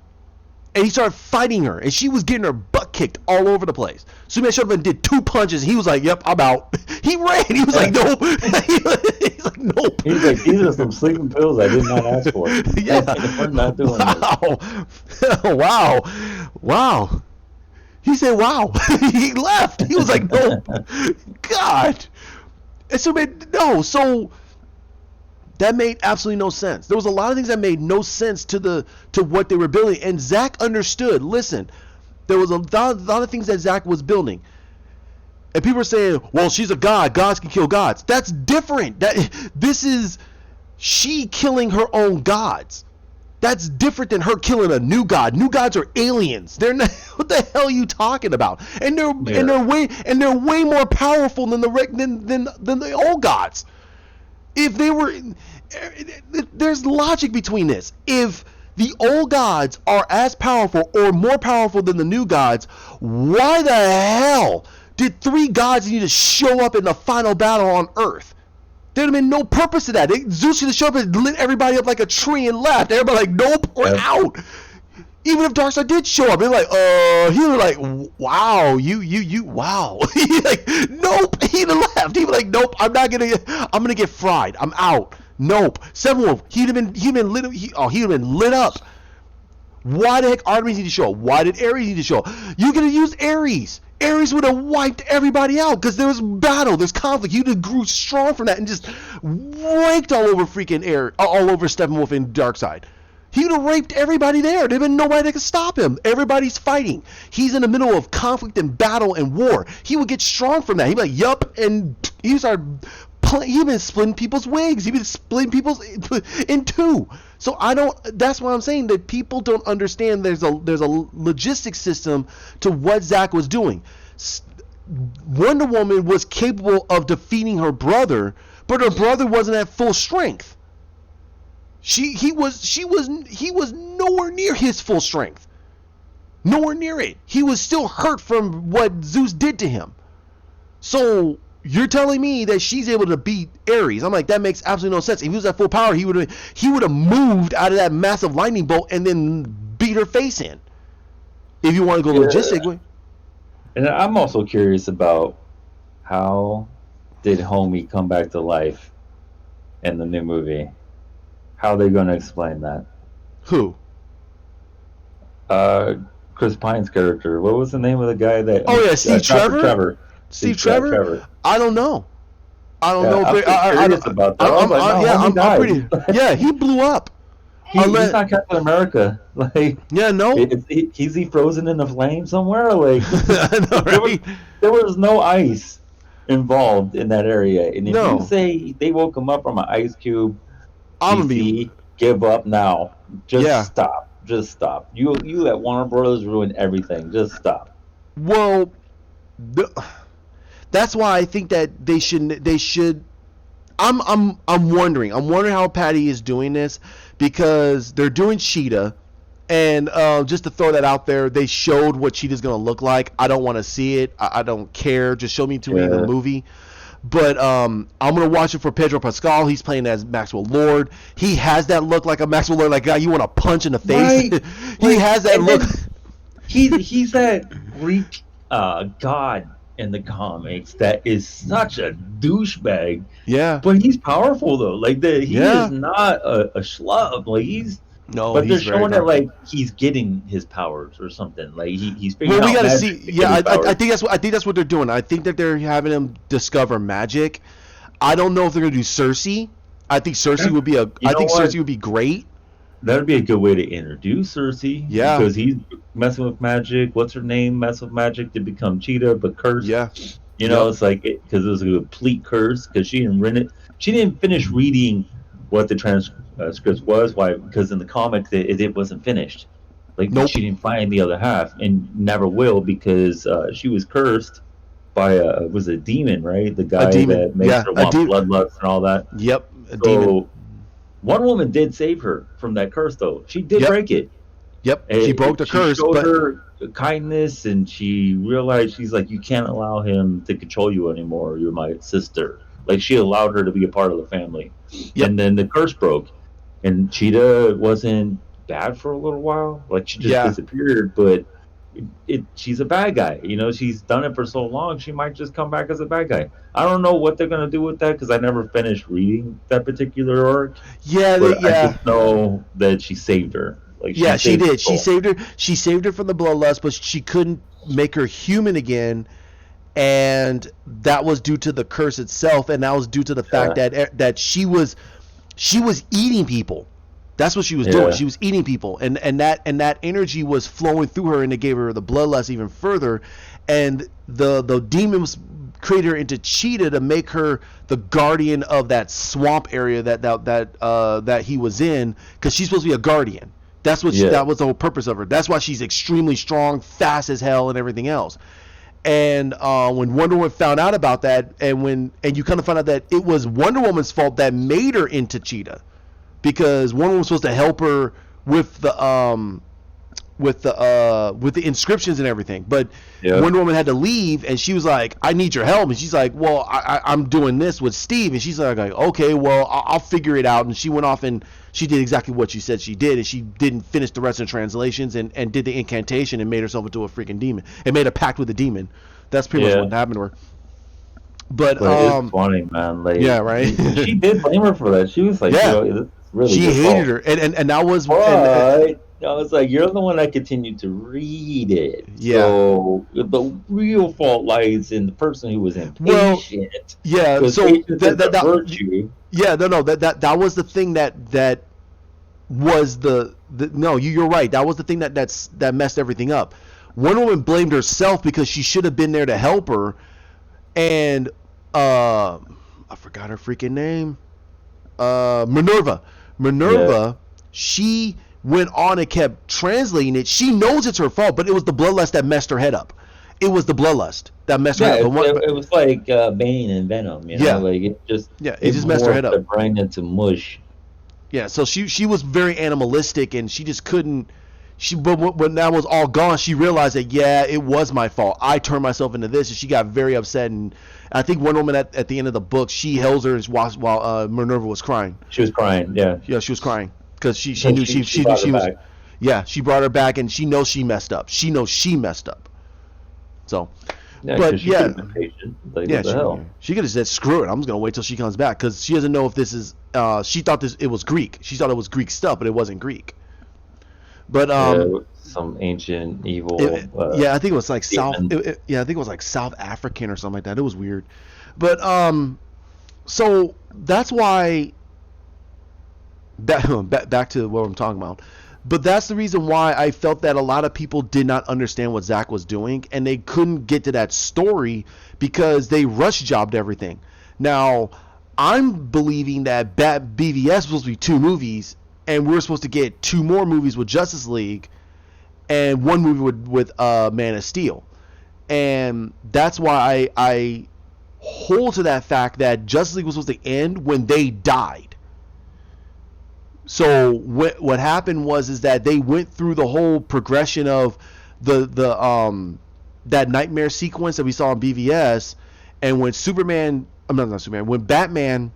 and he started fighting her, and she was getting her butt kicked all over the place. Superman showed up and did 2 punches. He was like, "Yep, I'm out." He ran. He was like, "Nope." He's like, "Nope." He's like, "These are some sleeping pills I did not ask for." Yeah, we're not doing this. Wow, wow. He said, "Wow." He left. He was like, "Nope." God. And Superman, no. So that made absolutely no sense. There was a lot of things that made no sense to what they were building, and Zack understood. Listen, there was a lot of things that Zack was building, and people are saying, "Well, she's a god. Gods can kill gods." That's different. This is she killing her own gods. That's different than her killing a new god. New gods are aliens. They're not. What the hell are you talking about? And they're way more powerful than the old gods. If they were, there's logic between this. If the old gods are as powerful or more powerful than the new gods, why the hell did 3 gods need to show up in the final battle on Earth? There'd have been no purpose to that. Zeus should have showed up and lit everybody up like a tree and left. Everybody like, nope, we're out. Even if Darkseid did show up, they're like, he was like, wow, wow. He like, nope, he'd have left. He'd be like, nope, I'm gonna get fried. I'm out. Nope. Steppenwolf, he'd have been lit up. Why the heck Artemis need to show up? Why did Ares need to show up? You could have used Ares. Ares would have wiped everybody out because there was battle, there's conflict. You'd have grew strong from that and just raked all over all over Steppenwolf and Darkseid. He would have raped everybody there. There'd been nobody that could stop him. Everybody's fighting. He's in the middle of conflict and battle and war. He would get strong from that. He'd be like, yup, and he'd been splitting people's wigs. He'd been splitting people's in 2. So that's why I'm saying that people don't understand there's a logistic system to what Zack was doing. Wonder Woman was capable of defeating her brother, but her brother wasn't at full strength. He was nowhere near his full strength. Nowhere near it. He was still hurt from what Zeus did to him. So you're telling me that she's able to beat Ares? I'm like, that makes absolutely no sense. If he was at full power, he would have moved out of that massive lightning bolt and then beat her face in. If you want to go logistically. And I'm also curious about how did Homie come back to life in the new movie? How are they going to explain that? Who? Chris Pine's character. What was the name of the guy that? Oh yeah, Steve Trevor. Steve Trevor? I don't know. I'm pretty. Yeah, he blew up. He's not Captain America. Like, yeah, no. Is he frozen in the flame somewhere? Like, know, right? there was no ice involved in that area. And if you say they woke him up from an ice cube, I'm gonna be give up now. Stop. Just stop. You let Warner Brothers ruin everything. Just stop. Well, that's why I think that they should. I'm wondering how Patty is doing this, because they're doing Cheetah, and just to throw that out there, they showed what Cheetah's gonna look like. I don't want to see it. I don't care. Just show me to me the movie. But I'm gonna watch it for Pedro Pascal. He's playing as Maxwell Lord. He has that look like a Maxwell Lord, like a guy you want to punch in the face. Right. He has that look. He's that Greek god in the comics that is such a douchebag. Yeah. But he's powerful though. Like he is not a schlub. Like but they're showing it like he's getting his powers or something. Like he's figuring out. We gotta see. Yeah, I think that's what they're doing. I think that they're having him discover magic. I don't know if they're gonna do Cersei. I think Cersei would be Cersei would be great. That would be a good way to introduce Cersei. Yeah. Because he's messing with magic. What's her name? Messing with magic to become Cheetah, but cursed. Yeah. It's like because it was a complete curse because she didn't read it. She didn't finish reading what the transcript was. Why? Because in the comics it wasn't finished. Like she didn't find the other half and never will because she was cursed by a demon, right? The guy that makes her want bloodlust and all that. Yep. Demon. One woman did save her from that curse, though. She did break it. Yep. She broke the curse. She showed her kindness, and she realized she's like, you can't allow him to control you anymore. You're my sister. Like she allowed her to be a part of the family. Yep. And then the curse broke, and Cheetah wasn't bad for a little while. Like she just Yeah. disappeared, but she's a bad guy. You know, she's done it for so long. She might just come back as a bad guy. I don't know what they're gonna do with that because I never finished reading that particular arc. Yeah, But I yeah. just know that she saved her. Like she Yeah, she saved her did. She soul. saved her. She saved her from the bloodlust, but she couldn't make her human again, and that was due to the curse itself, and that was due to the fact Yeah, that she was eating people. That's what she was doing. yeah, She was eating people, and that energy was flowing through her, and it gave her the bloodlust even further. And the demons created her into Cheetah to make her the guardian of that swamp area that he was in, because she's supposed to be a guardian. yeah, That was the whole purpose of her. That's why she's extremely strong, fast as hell, and everything else. And when Wonder Woman found out about that, and you kind of found out that it was Wonder Woman's fault that made her into Cheetah, because Wonder Woman was supposed to help her with the inscriptions and everything, but yeah, Wonder Woman had to leave, and she was like, "I need your help," and she's like, "Well, I'm doing this with Steve," and she's like, "Okay, well, I'll figure it out," and she went off and she did exactly what she said she did, and she didn't finish the rest of the translations and did the incantation and made herself into a freaking demon and made a pact with the demon. That's pretty much yeah. what happened to her. But But it's funny, man. yeah, Like, right. and she did blame her for that. She was like, Yeah, it's really she your hated fault. her, and that was But I was like, you're the one that continued to read it. yeah. So the real fault lies in the person who was Well, impatient. yeah. Because So patience is a virtue. yeah, no, that was the thing that was the no, you're right. That was the thing that messed everything up. Wonder Woman blamed herself because she should have been there to help her, and I forgot her freaking name. Minerva. Yeah. Minerva. She went on and kept translating it. She knows it's her fault, but it was the bloodlust that messed her head up. It was the bloodlust that messed her Yeah, head up. it was like Bane and Venom, you know, Yeah, like it it just messed her head morphed the up. brain into mush. Yeah, so she was very animalistic, and she just couldn't. But when that was all gone, she realized that yeah, it was my fault. I turned myself into this, and she got very upset. And I think Wonder Woman at the end of the book, she held her while Minerva was crying. She was crying, yeah. Yeah, she was crying because she So knew she she knew brought her she was. back. Yeah, she brought her back, and she knows she messed up. She knows she messed up. So, Yeah, but because she could yeah, have been patient. Like, yeah, what the hell? she could have said screw it. I'm just gonna wait till she comes back because she doesn't know if this is. She thought it was Greek. She thought it was Greek stuff, but it wasn't Greek. But Yeah, some ancient evil yeah, I think it was like demon. yeah, I think it was like South African or something like that. It was weird, but so that's why back to what I'm talking about. But that's the reason why I felt that a lot of people did not understand what Zach was doing, and they couldn't get to that story because they rush jobbed everything. Now, I'm believing that BVS was supposed to be 2 movies, and we're supposed to get 2 more movies with Justice League, and 1 movie with Man of Steel, and that's why I hold to that fact that Justice League was supposed to end when they died. So what happened was is that they went through the whole progression of the that nightmare sequence that we saw in BVS, and when Superman, I'm not Superman, when Batman,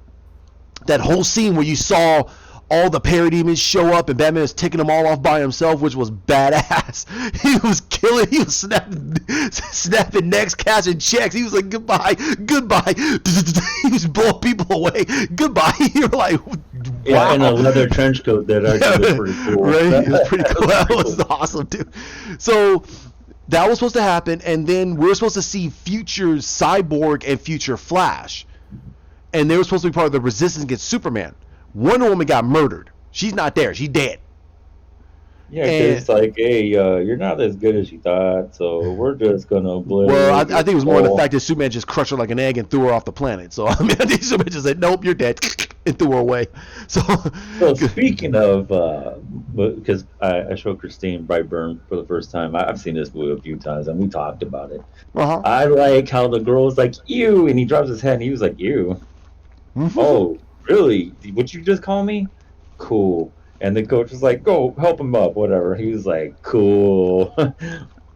that whole scene where you saw all the parademons show up and Batman was taking them all off by himself, which was badass. He was killing, he was snapping necks, cashing checks. He was like, goodbye. He was blowing people away. Goodbye. You're like, wow. Yeah, in a leather trench coat that actually was pretty cool. Right? It was pretty cool. That was awesome, dude. So that was supposed to happen, and then we're supposed to see future Cyborg and future Flash. And they were supposed to be part of the resistance against Superman. Wonder Woman got murdered. She's not there. She's dead. Yeah, because like, hey, you're not as good as you thought, so we're just gonna obliterate. Well, I think it was more in the fact that Superman just crushed her like an egg and threw her off the planet. So I mean, I think Superman just said, "Nope, you're dead," and threw her away. So speaking of, because I showed Christine Brightburn for the first time. I've seen this movie a few times, and we talked about it. uh-huh. I like how the girl was like, "Ew," and he drops his head, and he was like, "Ew." Oh, really? What you just call me? Cool. And the coach was like, "Go help him up, whatever." He was like, "Cool."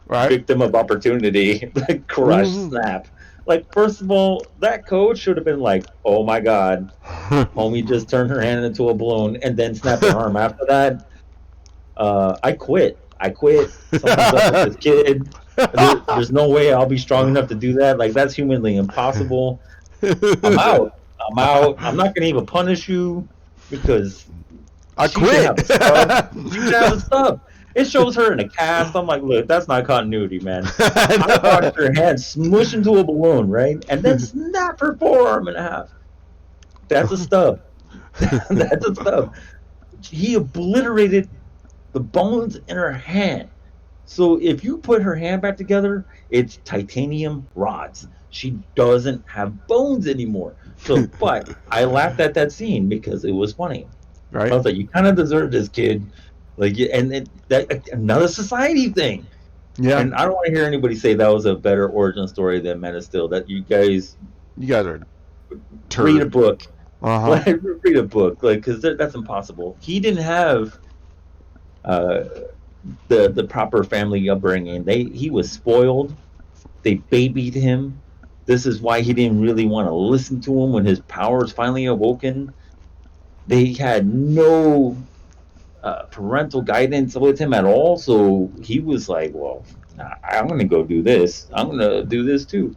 Right. Victim of opportunity. Like, crush, snap. Like, first of all, that coach should have been like, "Oh my god, homie just turned her hand into a balloon and then snapped her arm after that." I quit. Something's up with this kid. There's no way I'll be strong enough to do that. Like, that's humanly impossible. I'm out. I'm out. I'm not gonna even punish you because I she should quit. have a stub. She should have a stub. It shows her in a cast. I'm like, look, that's not continuity, man. I watched her hand smush into a balloon, right? And then snap her forearm in half. That's a stub. That's a stub. He obliterated the bones in her hand. So if you put her hand back together, it's titanium rods. She doesn't have bones anymore. So, but I laughed at that scene because it was funny. Right. I was like, you kind of deserve this, kid. Like, and that another society thing. Yeah. And I don't want to hear anybody say that was a better origin story than Men of Steel. That you guys are read a book. Uh-huh. Read a book, like, because that's impossible. He didn't have the proper family upbringing. He was spoiled. They babied him. This is why he didn't really want to listen to him when his powers finally awoken. They had no parental guidance with him at all. So he was like, well, I'm going to go do this. I'm going to do this too.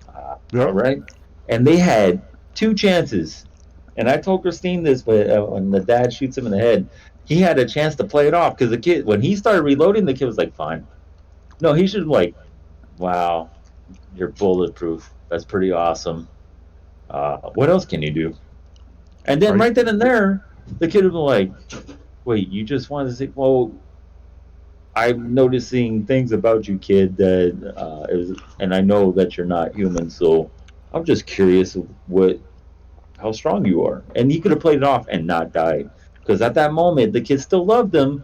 Yep. All right. And they had 2 chances. And I told Christine this, but when the dad shoots him in the head, he had a chance to play it off because the kid, when he started reloading, the kid was like, fine. No, he should have like, wow, you're bulletproof. That's pretty awesome. What else can you do? And then right then and there, the kid would be like, wait, you just wanted to say, well, I'm noticing things about you, kid, that and I know that you're not human, so I'm just curious how strong you are. And he could have played it off and not died. Because at that moment, the kid still loved him.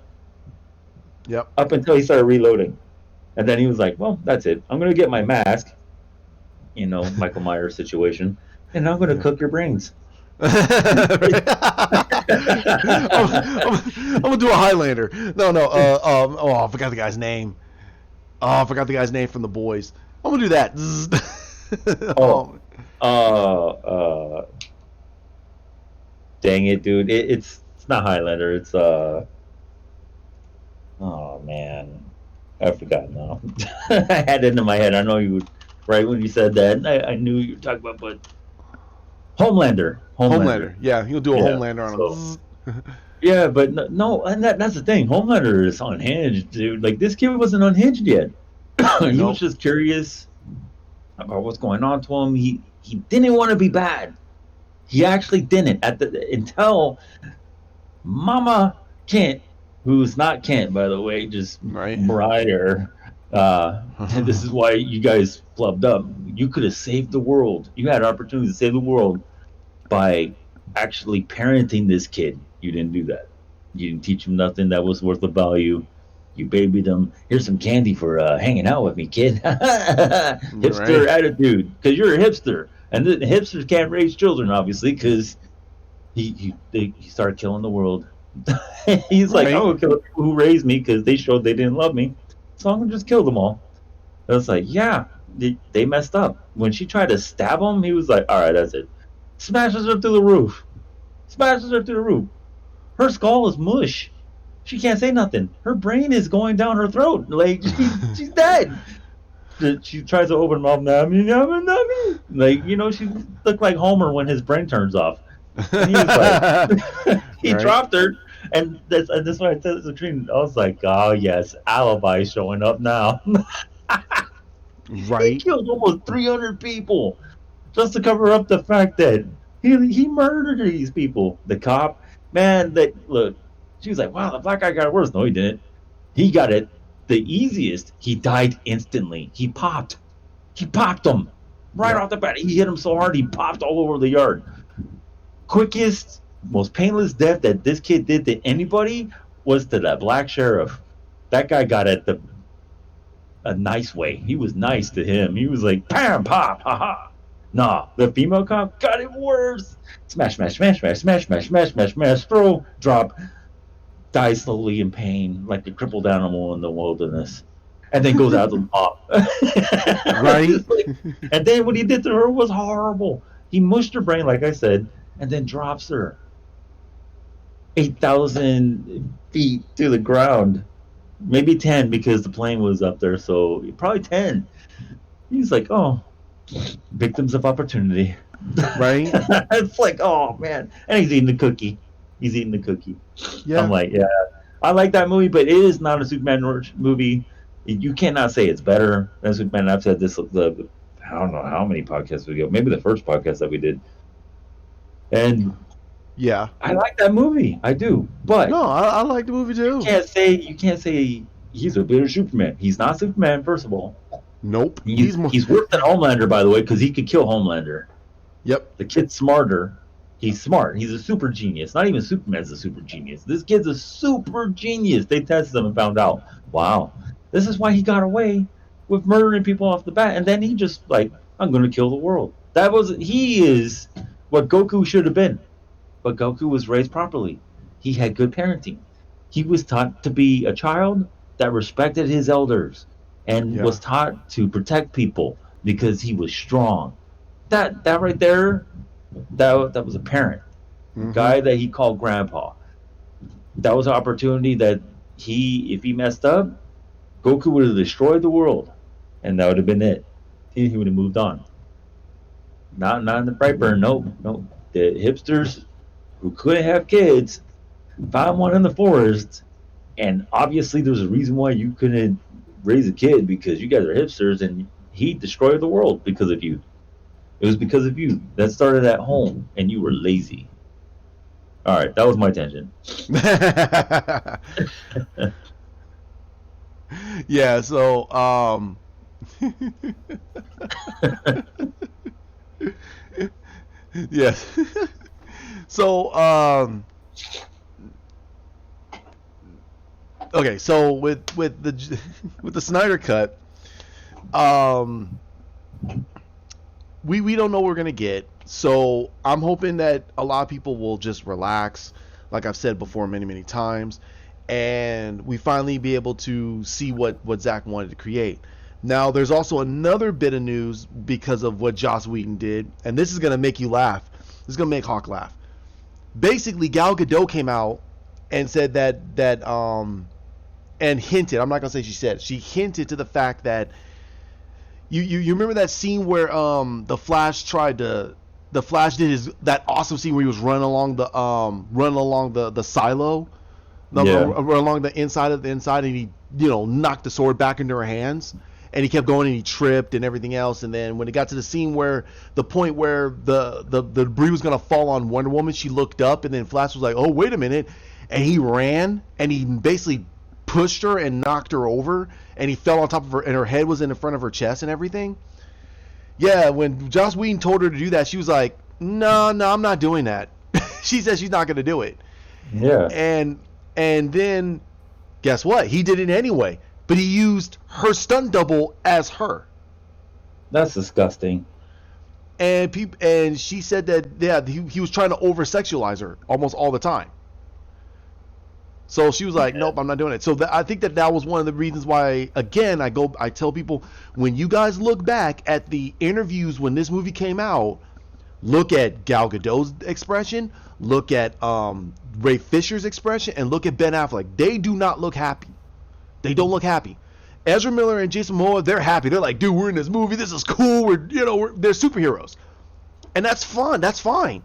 Yep. Up until he started reloading. And then he was like, well, that's it. I'm going to get my mask. You know, Michael Myers situation. And I'm going to cook your brains. I'm gonna do a Highlander. No. I forgot the guy's name. Oh, I forgot the guy's name from The Boys. I'm gonna do that. Dang it, dude! It's not Highlander. It's oh man, I forgot now. I had it in my head. I know you would, right when you said that. I knew you were talking about, but Homelander. Yeah, he'll do a Homelander on him. Yeah, but no, and that's the thing. Homelander is unhinged, dude. Like, this kid wasn't unhinged yet. He was just curious about what's going on to him. He didn't want to be bad. He actually didn't until Mama Kent, who's not Kent, by the way, just Briar. And this is why you guys flubbed up. You could have saved the world. You had an opportunity to save the world by actually parenting this kid. You didn't do that. You didn't teach him nothing that was worth of value. You babied him. Here's some candy for hanging out with me, kid. Hipster attitude, because you're a hipster, and the hipsters can't raise children, obviously, because he started killing the world. He's like, I'm gonna kill the people who raised me because they showed they didn't love me, so I'm gonna just kill them all. I was like, yeah, they messed up. When she tried to stab him, he was like, all right, that's it. Smashes her through the roof. Her skull is mush. She can't say nothing. Her brain is going down her throat. Like, she's dead. She tries to open her mouth. Like, you know, she looked like Homer when his brain turns off. And he was like, he dropped her. And that's why I said the dream. I was like, oh, yes, alibi showing up now. He killed almost 300 people just to cover up the fact that he murdered these people. The cop, man, look, she was like, wow, the black guy got it worse. No, he didn't. He got it the easiest. He died instantly. He popped him right off the bat. He hit him so hard he popped all over the yard. Quickest, most painless death that this kid did to anybody was to that black sheriff. That guy got it a nice way. He was nice to him. He was like, bam, pop, haha. Nah, the female cop got it worse. Smash, throw, drop, die slowly in pain like a crippled animal in the wilderness, and then goes out to the pop. And then what he did to her was horrible. He mushed her brain, like I said, and then drops her 8,000 feet to the ground. maybe 10 because the plane was up there, so probably 10. He's like, oh, victims of opportunity. right? It's like, oh man, and he's eating the cookie. He's eating the cookie. I'm Yeah, like, yeah, I like that movie, but it is not a Superman movie. You cannot say it's better than Superman. I've said this. I don't know how many podcasts we go. Maybe the first podcast that we did, and yeah. I like that movie. I do, but No, I like the movie too. you can't say he's a better Superman. He's not Superman. First of all, Nope. he's worse than Homelander, by the way, because he could kill Homelander. Yep. The kid's smarter. He's smart. He's a super genius. Not even Superman's a super genius. This kid's a super genius. They tested him and found out, wow, this is why he got away with murdering people off the bat. And then he just like, I'm going to kill the world. He is what Goku should have been. But Goku was raised properly. He had good parenting. He was taught to be a child that respected his elders and was taught to protect people because he was strong. That right there, that was a parent, guy that he called grandpa. That was an opportunity that if he messed up, Goku would have destroyed the world, and that would have been it. He would have moved on. Not in the Brightburn. Nope. The hipsters who couldn't have kids found one in the forest, and obviously there's a reason why you couldn't raise a kid because you guys are hipsters, and he destroyed the world because of you. It was because of you. That started at home, and you were lazy. All right, that was my tangent. Yeah, so yes. So okay, so with the with the Snyder cut, we don't know what we're gonna get. So I'm hoping that a lot of people will just relax, like I've said before many times, and we finally be able to see what Zack wanted to create. Now there's also another bit of news because of what Joss Whedon did, and this is gonna make you laugh. This is gonna make Hawk laugh. Basically, Gal Gadot came out and said that and hinted. I'm not gonna say she said. She hinted to the fact that you remember that scene where the Flash did that awesome scene where he was running along the silo, along the inside, and he knocked the sword back into her hands, and he kept going and he tripped and everything else, and then when it got to the scene where the point where the debris was gonna fall on Wonder Woman, she looked up and then Flash was like, oh wait a minute, and he ran and he basically pushed her and knocked her over, and he fell on top of her, and her head was in front of her chest and everything. Yeah, when Joss Whedon told her to do that, she was like, no, I'm not doing that. She said she's not going to do it. Yeah. And then, guess what? He did it anyway, but he used her stunt double as her. That's disgusting. And she said that he was trying to over-sexualize her almost all the time. So she was like, nope, I'm not doing it. So I think that was one of the reasons why, again, I tell people, when you guys look back at the interviews when this movie came out, look at Gal Gadot's expression, look at Ray Fisher's expression, and look at Ben Affleck. They do not look happy. They don't look happy. Ezra Miller and Jason Momoa, they're happy. They're like, dude, we're in this movie. This is cool. They're superheroes. And that's fun. That's fine.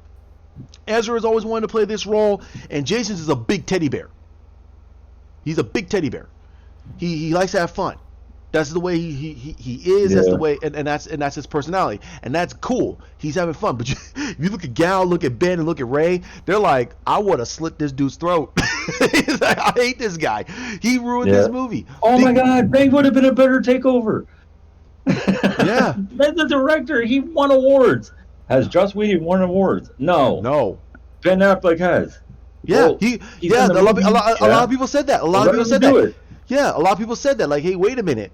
Ezra has always wanted to play this role, and Jason's is a big teddy bear. He's a big teddy bear. He likes to have fun. That's the way he is. Yeah. That's the way, and that's his personality, and that's cool. He's having fun. But if you look at Gal, look at Ben, and look at Ray, they're like, I would have slit this dude's throat. He's like, I hate this guy. He ruined this movie. Oh my God, Ray would have been a better takeover. Yeah, Ben, the director, he won awards. Has Joss Whedon won awards? No. Ben Affleck has. Yeah, a lot of people said that. A lot of people said that. Yeah, a lot of people said that. Like, hey, wait a minute.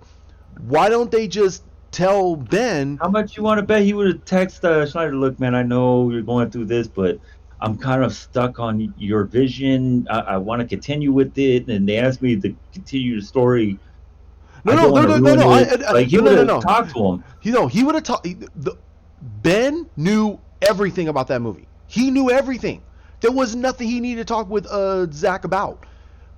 Why don't they just tell Ben? How much you want to bet he would have texted Schneider? Look, man, I know you're going through this, but I'm kind of stuck on your vision. I want to continue with it, and they asked me to continue the story. No. Like, he would have talked to him. He would have talked. Ben knew everything about that movie. He knew everything. There was nothing he needed to talk with Zack about.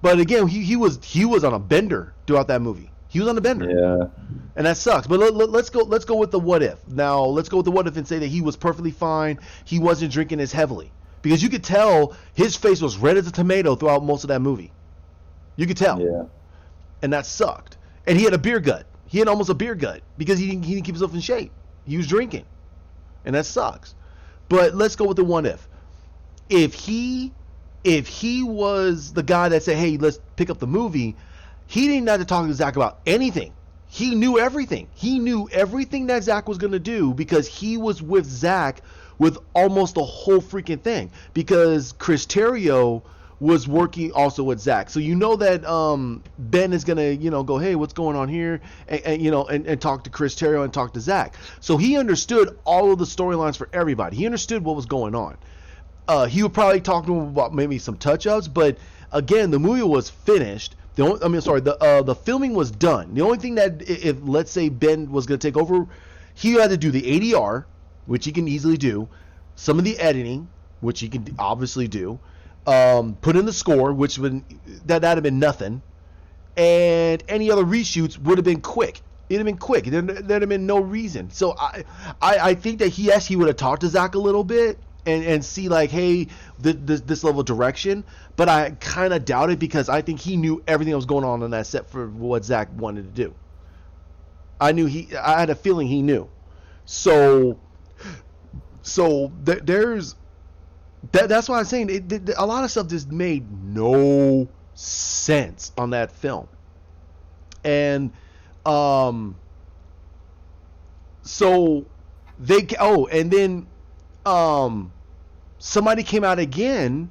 But again, he was on a bender throughout that movie. He was on a bender. Yeah. And that sucks. But let's go with the what if. Now let's go with the what if and say that he was perfectly fine. He wasn't drinking as heavily because you could tell his face was red as a tomato throughout most of that movie. You could tell. Yeah. And that sucked. And he had a beer gut. He had almost a beer gut because he didn't keep himself in shape. He was drinking, and that sucks. But let's go with the what if. If he was the guy that said, "Hey, let's pick up the movie," he didn't have to talk to Zach about anything. He knew everything. He knew everything that Zach was going to do because he was with Zach with almost the whole freaking thing. Because Chris Terrio was working also with Zach. So you know that Ben is going to, go, "Hey, what's going on here?" And talk to Chris Terrio and talk to Zach. So he understood all of the storylines for everybody. He understood what was going on. He would probably talk to him about maybe some touch-ups, but again, the movie was finished. The filming was done. The only thing that, if let's say Ben was going to take over, he had to do the ADR, which he can easily do, some of the editing, which he can obviously do, put in the score, which would that'd have been nothing, and any other reshoots would have been quick. It'd have been quick. There'd have been no reason. So I think that he would have talked to Zach a little bit. And see like, hey, this level of direction, but I kind of doubt it because I think he knew everything that was going on that set for what Zach wanted to do. I had a feeling he knew. So there's that's why I'm saying a lot of stuff just made no sense on that film, and so and then somebody came out again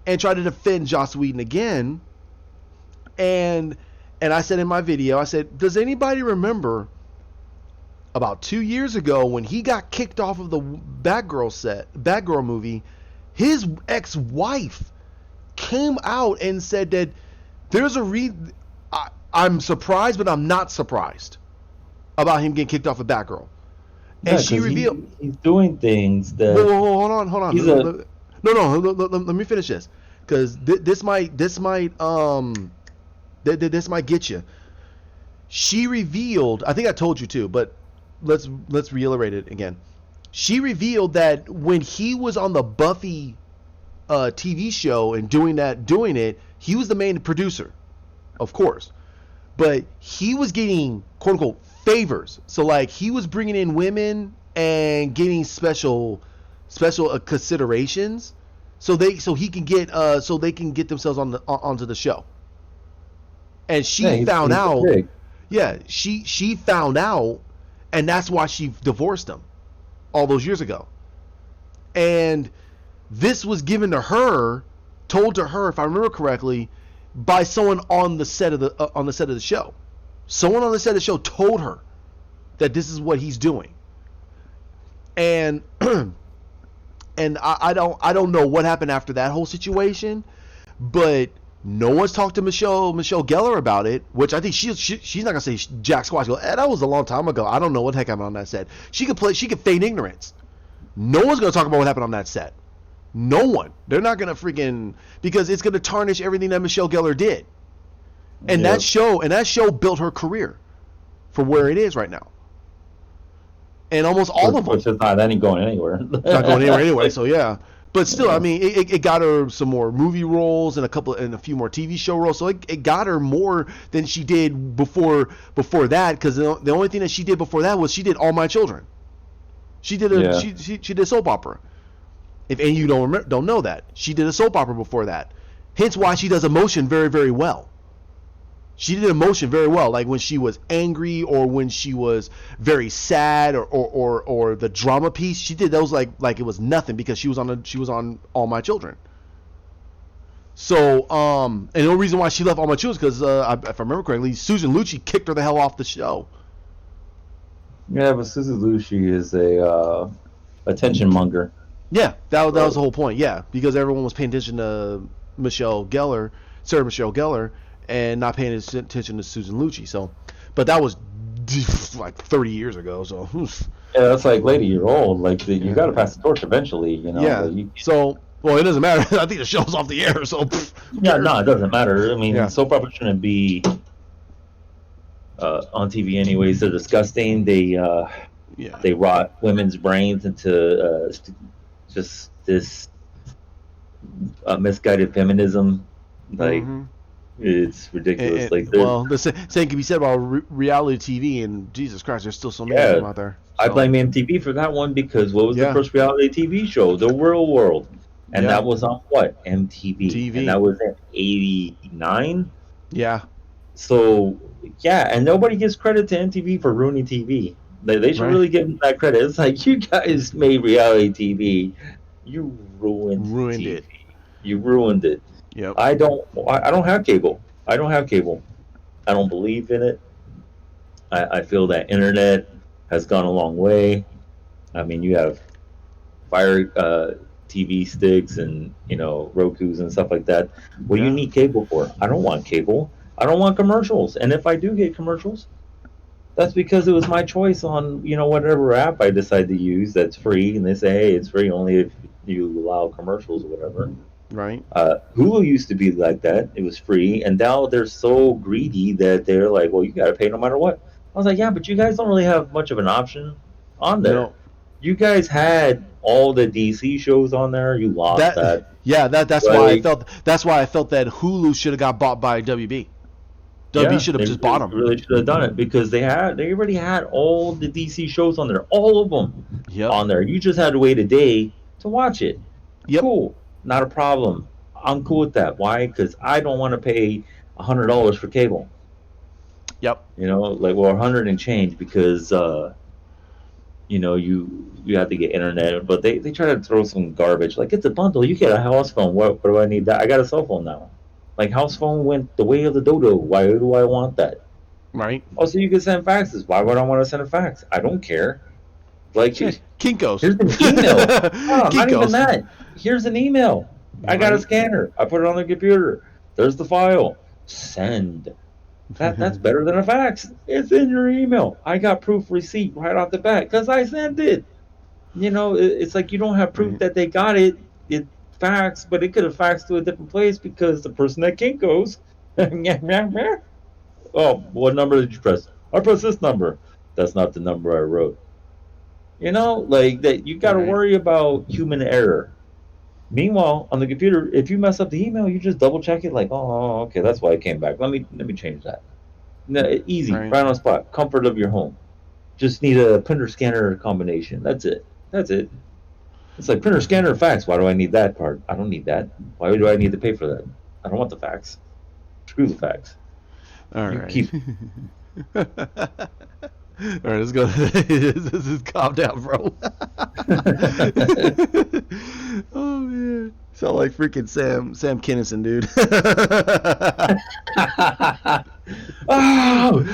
and tried to defend Joss Whedon again, and I said in my video, I said, does anybody remember about 2 years ago when he got kicked off of the Batgirl movie, his ex-wife came out and said that there's I'm surprised, but I'm not surprised about him getting kicked off of Batgirl. And she revealed he's doing things that. Whoa, hold on. No. Let me finish this, because this might get you. She revealed. I think I told you too, but let's reiterate it again. She revealed that when he was on the Buffy TV show and doing it, he was the main producer, of course, but he was getting quote unquote favors. So like he was bringing in women and getting special considerations so they can get themselves onto the show. And she found out. Yeah, she found out, and that's why she divorced him all those years ago. And this was given to her, told to her, if I remember correctly, by someone on the set of the show. Someone on the set of the show told her that this is what he's doing, and I don't know what happened after that whole situation, but no one's talked to Michelle Gellar about it, which I think she's not gonna say jack squat. She goes, that was a long time ago. I don't know what the heck happened on that set. She could feign ignorance. No one's gonna talk about what happened on that set. No one. They're not gonna freaking, because it's gonna tarnish everything that Michelle Gellar did. And that show built her career for where it is right now. And almost all of them. Which is not going anywhere. It's not going anywhere anyway, so yeah. But still, I mean, it got her some more movie roles and a few more TV show roles. So it got her more than she did before that, because the only thing that she did before that was she did All My Children. She did she did a soap opera. If any of you don't know that, she did a soap opera before that. Hence why she does emotion very, very well. She did emotion very well, like when she was angry or when she was very sad or the drama piece. She did those like it was nothing, because she was on All My Children. So and the only reason why she left All My Children is because if I remember correctly, Susan Lucci kicked her the hell off the show. Yeah, but Susan Lucci is a attention monger. Yeah, that was the whole point. Yeah, because everyone was paying attention to Sarah Michelle Gellar, and not paying attention to Susan Lucci. So, but that was like 30 years ago. So yeah, that's like, lady, you're old. Like you got to pass the torch eventually. You know. Yeah. So Well, it doesn't matter. I think the show's off the air, so. Yeah, no, it doesn't matter. I mean, Yeah. soap operas shouldn't be on TV anyways. They're disgusting. They rot women's brains into just this misguided feminism. Like, it's ridiculous. Well, the same can be said about reality TV, and Jesus Christ, there's still so many of them out there. So. I blame MTV for that one because what was the first reality TV show? The Real World. And that was on what? MTV. And that was in 89? Yeah. So, yeah, and nobody gives credit to MTV for ruining TV. They should really give them that credit. It's like, you guys made reality TV. You ruined TV. It. You ruined it. Yep. I don't have cable. I don't believe in it. I feel that internet has gone a long way. I mean, you have Fire TV sticks and Roku's and stuff like that. What do you need cable for? I don't want cable. I don't want commercials. And if I do get commercials, that's because it was my choice on whatever app I decide to use that's free, and they say, hey, it's free only if you allow commercials or whatever. Right. Hulu used to be like that. It was free, and now they're so greedy that they're like, well, you got to pay no matter what. I was like, yeah, but you guys don't really have much of an option on there. No. You guys had all the DC shows on there. You lost that. Yeah, that's why I felt. That's why I felt that Hulu should have got bought by WB. WB should have just bought them. Really should have done it because they already had all the DC shows on there, all of them on there. You just had to wait a day to watch it. Yep. Cool, not a problem. I'm cool with that. Why? Because I don't want to pay $100 for cable. Yep. $100 and change because you have to get internet, but they try to throw some garbage. Like, it's a bundle. You get a house phone. What do I need that? I got a cell phone now. Like, house phone went the way of the dodo. Why do I want that? Right. Oh, so you can send faxes. Why would I want to send a fax? I don't care. Like, Kinkos. Here's an email. No, not even that. Here's an email. I got a scanner. I put it on the computer. There's the file. Send. That's better than a fax. It's in your email. I got proof receipt right off the bat because I sent it. It's like you don't have proof that they got it. It faxed, but it could have faxed to a different place because the person at Kinko's. Oh, what number did you press? I pressed this number. That's not the number I wrote. Like that. You got to worry about human error. Meanwhile, on the computer, if you mess up the email, you just double check it. Like, oh, okay, that's why it came back. Let me change that. No, easy, right on the spot. Comfort of your home. Just need a printer scanner combination. That's it. It's like printer scanner fax. Why do I need that part? I don't need that. Why do I need to pay for that? I don't want the fax. Screw the fax. All right. All right, let's go. This is calm down, bro. Oh man, sound like freaking Sam Kinison, dude. Oh!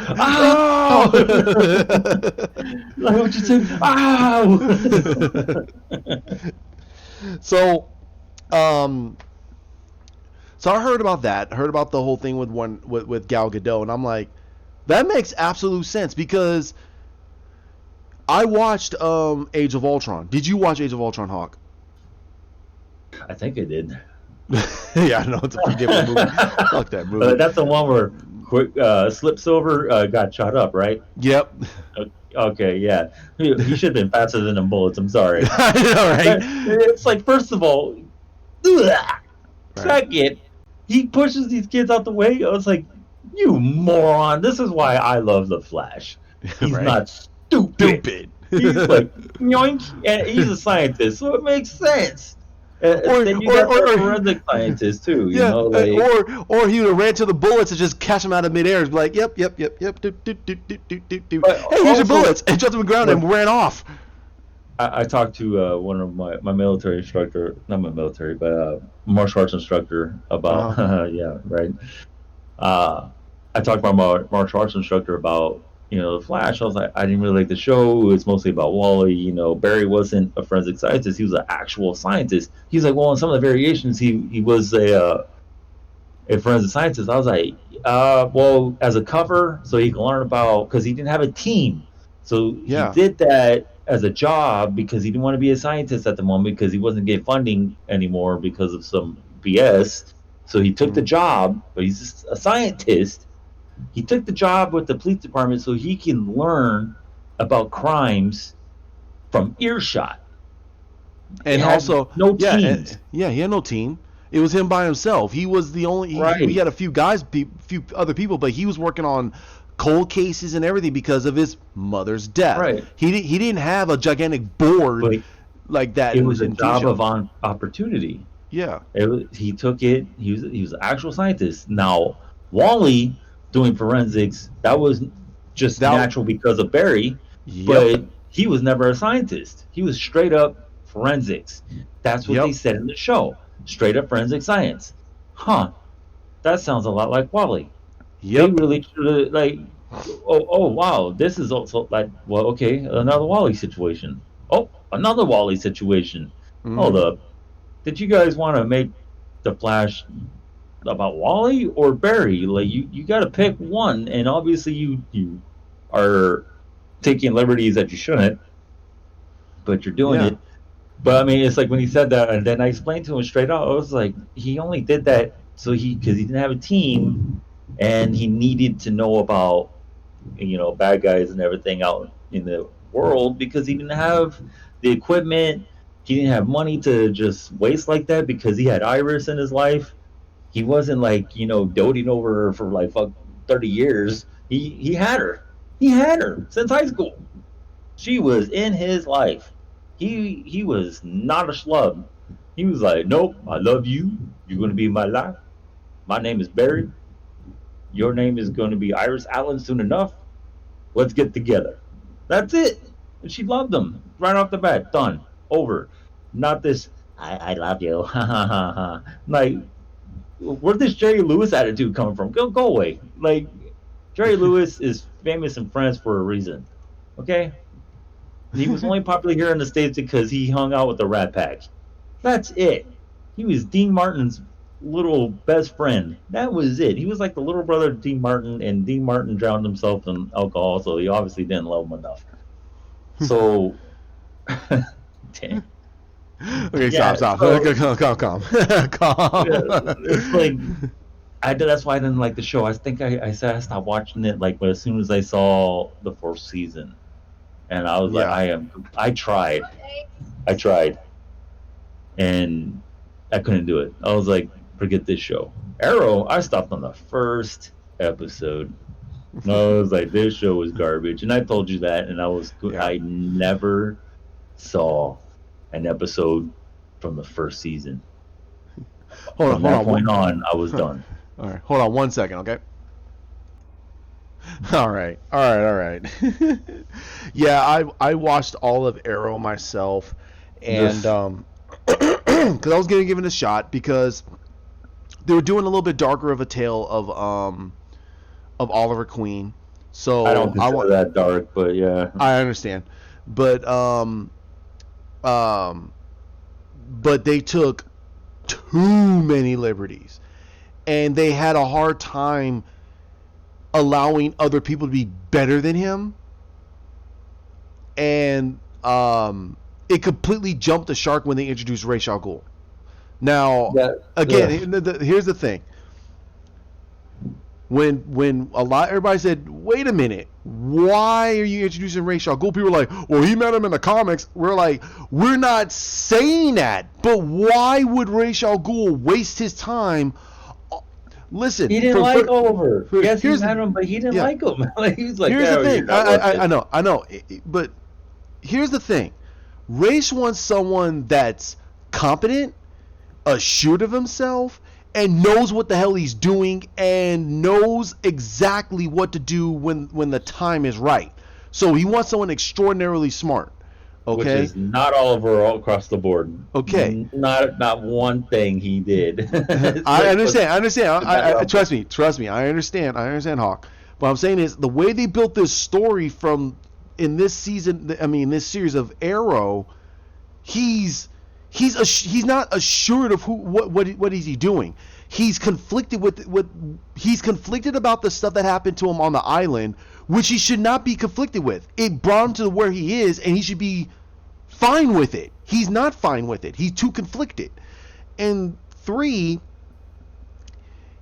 Like what you said. Oh! So I heard about that. Heard about the whole thing with Gal Gadot, and I'm like, that makes absolute sense because I watched Age of Ultron. Did you watch Age of Ultron, Hawk? I think I did. Yeah, I know it's a pretty different movie. Fuck that movie. That's the one where Slipsilver got shot up, right? Yep. Okay, yeah. He should have been faster than them bullets. I'm sorry. I know, right? It's like, first of all, second, he pushes these kids out the way. I was like, you moron. This is why I love the Flash. He's not stupid. He's like, yoink, and he's a scientist, so it makes sense. Then you got the forensic scientist too, you know, like, or he would have ran to the bullets and just catch them out of midair and be like, yep, hey, here's your bullets, and jumped on the ground and ran off. I talked to one of my military instructor, not my military, but martial arts instructor about, yeah, right. I talked to my martial arts instructor about, the Flash. I was like, I didn't really like the show. It was mostly about Wally. Barry wasn't a forensic scientist. He was an actual scientist. He's like, well, in some of the variations, he was a forensic scientist. I was like, well, as a cover, so he can learn about, because he didn't have a team. So he Yeah. did that as a job because he didn't want to be a scientist at the moment because he wasn't getting funding anymore because of some BS. So he took the Mhm. job, but he's just a scientist. He took the job with the police department so he can learn about crimes from earshot. They And had also, no yeah, teams. yeah, he had no team. It was him by himself. He was the only. He Right, had a few guys, few other people, but he was working on cold cases and everything because of his mother's death. right. He didn't have a gigantic board But like that it in was the a TV job show. of opportunity. Yeah. He took it. He was an actual scientist. Now Wally doing forensics, that was just That. natural because of Barry, Yep. but he was never a scientist. He was straight up forensics. That's what they Yep. said in the show. Straight up forensic science. Huh? That sounds a lot like Wally. They Yep. really should have oh wow, this is also like, well, okay, another Wally situation. Oh, another Wally situation. Hold Hmm. up. Did you guys want to make the Flash about Wally or Barry? Like, you got to pick one, and obviously you are taking liberties that you shouldn't, but you're doing Yeah. it. But I mean, it's like when he said that, and then I explained to him straight out. I was like, he only did that so because he didn't have a team, and he needed to know about bad guys and everything out in the world because he didn't have the equipment. He didn't have money to just waste like that because he had Iris in his life. He wasn't like doting over her for like 30 years. He had her. He had her since high school. She was in his life. He was not a schlub. He was like, nope, I love you. You're gonna be in my life. My name is Barry. Your name is gonna be Iris Allen soon enough. Let's get together. That's it. And she loved him right off the bat. Done. Over. Not this. I love you. Ha ha ha ha. Like, where'd this Jerry Lewis attitude come from? Go away. Like, Jerry Lewis is famous in France for a reason. Okay, he was only popular here in the States because he hung out with the Rat Pack. That's it. He was Dean Martin's little best friend. That was it. He was like the little brother of Dean Martin, and Dean Martin drowned himself in alcohol, so he obviously didn't love him enough. So, dang. Okay, Yeah, stop. so Calm. yeah, it's like Calm. that's why I didn't like the show. I think I said I stopped watching it like as soon as I saw the fourth season, and I was like, Yeah. I tried, and I couldn't do it. I was like, forget this show. Arrow, I stopped on the first episode. I was like, this show was garbage, and I told you that, and Yeah. I never saw an episode from the first season. From Hold that on. point on, I was done. All right. Hold on 1 second, okay? All right. Yeah, I watched all of Arrow myself, and Just because I was gonna give it a shot because they were doing a little bit darker of a tale of Oliver Queen. I don't So consider that dark, but yeah. I understand, but um, but they took too many liberties, and they had a hard time allowing other people to be better than him, and it completely jumped the shark when they introduced Ra's al Ghul. Now, Yeah. Ugh. again, here's the thing: when everybody said, "Wait a minute, why are you introducing Ra's al Ghul?" People were like, "Well, he met him in the comics." We're like, we're not saying that, but why would Ra's al Ghul waste his time? Listen, He didn't like Oliver. Yes, he here's met him, but he didn't yeah. like him. Like, he's like, Here's the yeah, you're thing. not worth it. I know, but here's the thing. Race wants someone that's competent, assured of himself, and knows what the hell he's doing, and knows exactly what to do when the time is right. So he wants someone extraordinarily smart. Which Okay. is not Oliver all across the board. Okay. Not one thing he did. It's I like, understand. trust Trust me. I understand, Hawk. What I'm saying is the way they built this story from in this season. I mean, this series of Arrow, he's not assured of what is he doing. he's conflicted he's conflicted about the stuff that happened to him on the island, which he should not be conflicted with. It brought him to where he is, and he should be fine with it. He's not fine with it. He's too conflicted. And 3,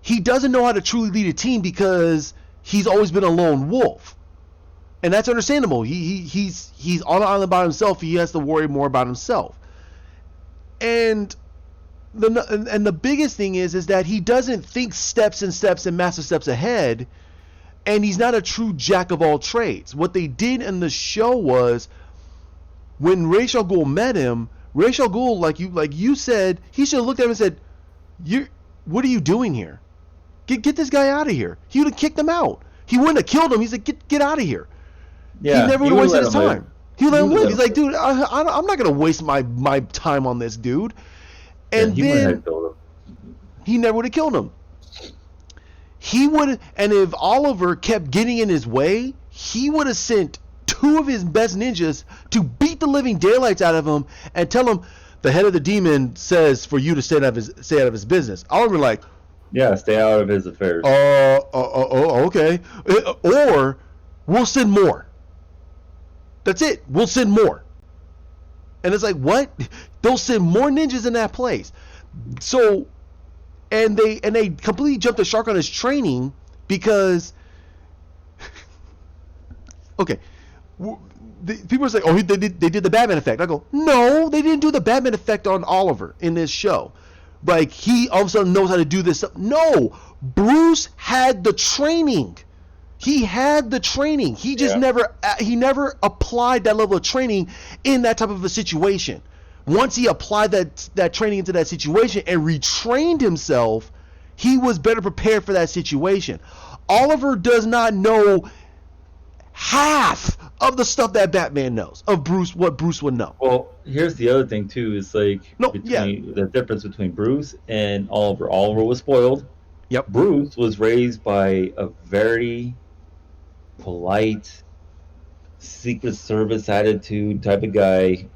he doesn't know how to truly lead a team because he's always been a lone wolf. And that's understandable. He's on an island by himself. He has to worry more about himself. And the biggest thing is that he doesn't think steps and massive steps ahead, and he's not a true jack of all trades. What they did in the show was, when Ra's al Ghul met him, Ra's al Ghul, like you said, he should have looked at him and said, what are you doing here? Get this guy out of here. He would have kicked him out. He wouldn't have killed him. He's like, get out of here. Yeah, he never would have wasted his time. He would let him live. He's like, dude, I'm not going to waste my time on this dude. And then he never would have killed him. He would, and if Oliver kept getting in his way, he would have sent 2 of his best ninjas to beat the living daylights out of him and tell him the head of the demon says for you to stay out of his business. Oliver like, yeah, stay out of his affairs. Okay. Or we'll send more. That's it. We'll send more. And it's like, what? They'll send more ninjas in that place. So, and they completely jumped the shark on his training because, okay, people are saying, oh, they did the Batman effect. I go, no, they didn't do the Batman effect on Oliver in this show. Like, he all of a sudden knows how to do this stuff. No, Bruce had the training. He had the training. He just never applied that level of training in that type of a situation. Once he applied that training into that situation and retrained himself, he was better prepared for that situation. Oliver does not know half of the stuff that Batman knows of Bruce, what Bruce would know. Well, here's the other thing too, is like the difference between Bruce and Oliver. Oliver was spoiled. Yep. Bruce was raised by a very polite, Secret Service attitude type of guy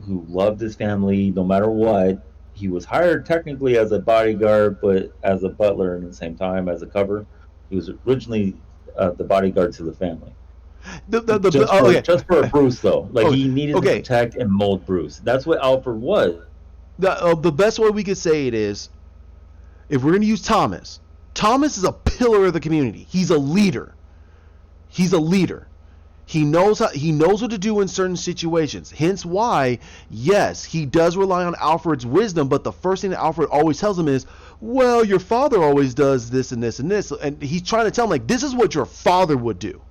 who loved his family no matter what. He was hired technically as a bodyguard, but as a butler at the same time, as a cover. He was originally the bodyguard to the family. Just for Bruce, though. Like, he needed to protect and mold Bruce. That's what Alfred was. The best way we could say it is, if we're going to use Thomas is a pillar of the community. He's a leader. He knows what to do in certain situations. Hence why, yes, he does rely on Alfred's wisdom, but the first thing that Alfred always tells him is, well, your father always does this and this and this. And he's trying to tell him, like, this is what your father would do.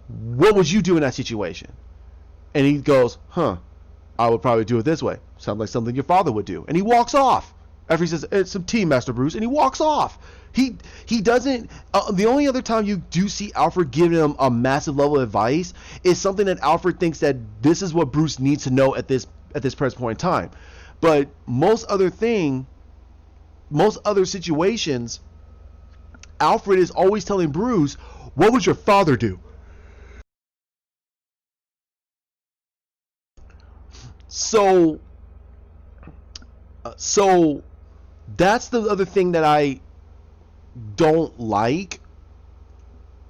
What would you do in that situation? And he goes, I would probably do it this way. Sounds like something your father would do. And he walks off. After he says, it's some tea, Master Bruce, and he walks off. He doesn't, the only other time you do see Alfred giving him a massive level of advice is something that Alfred thinks that this is what Bruce needs to know at this present point in time. But most other situations, Alfred is always telling Bruce, what would your father do? So that's the other thing that I don't like.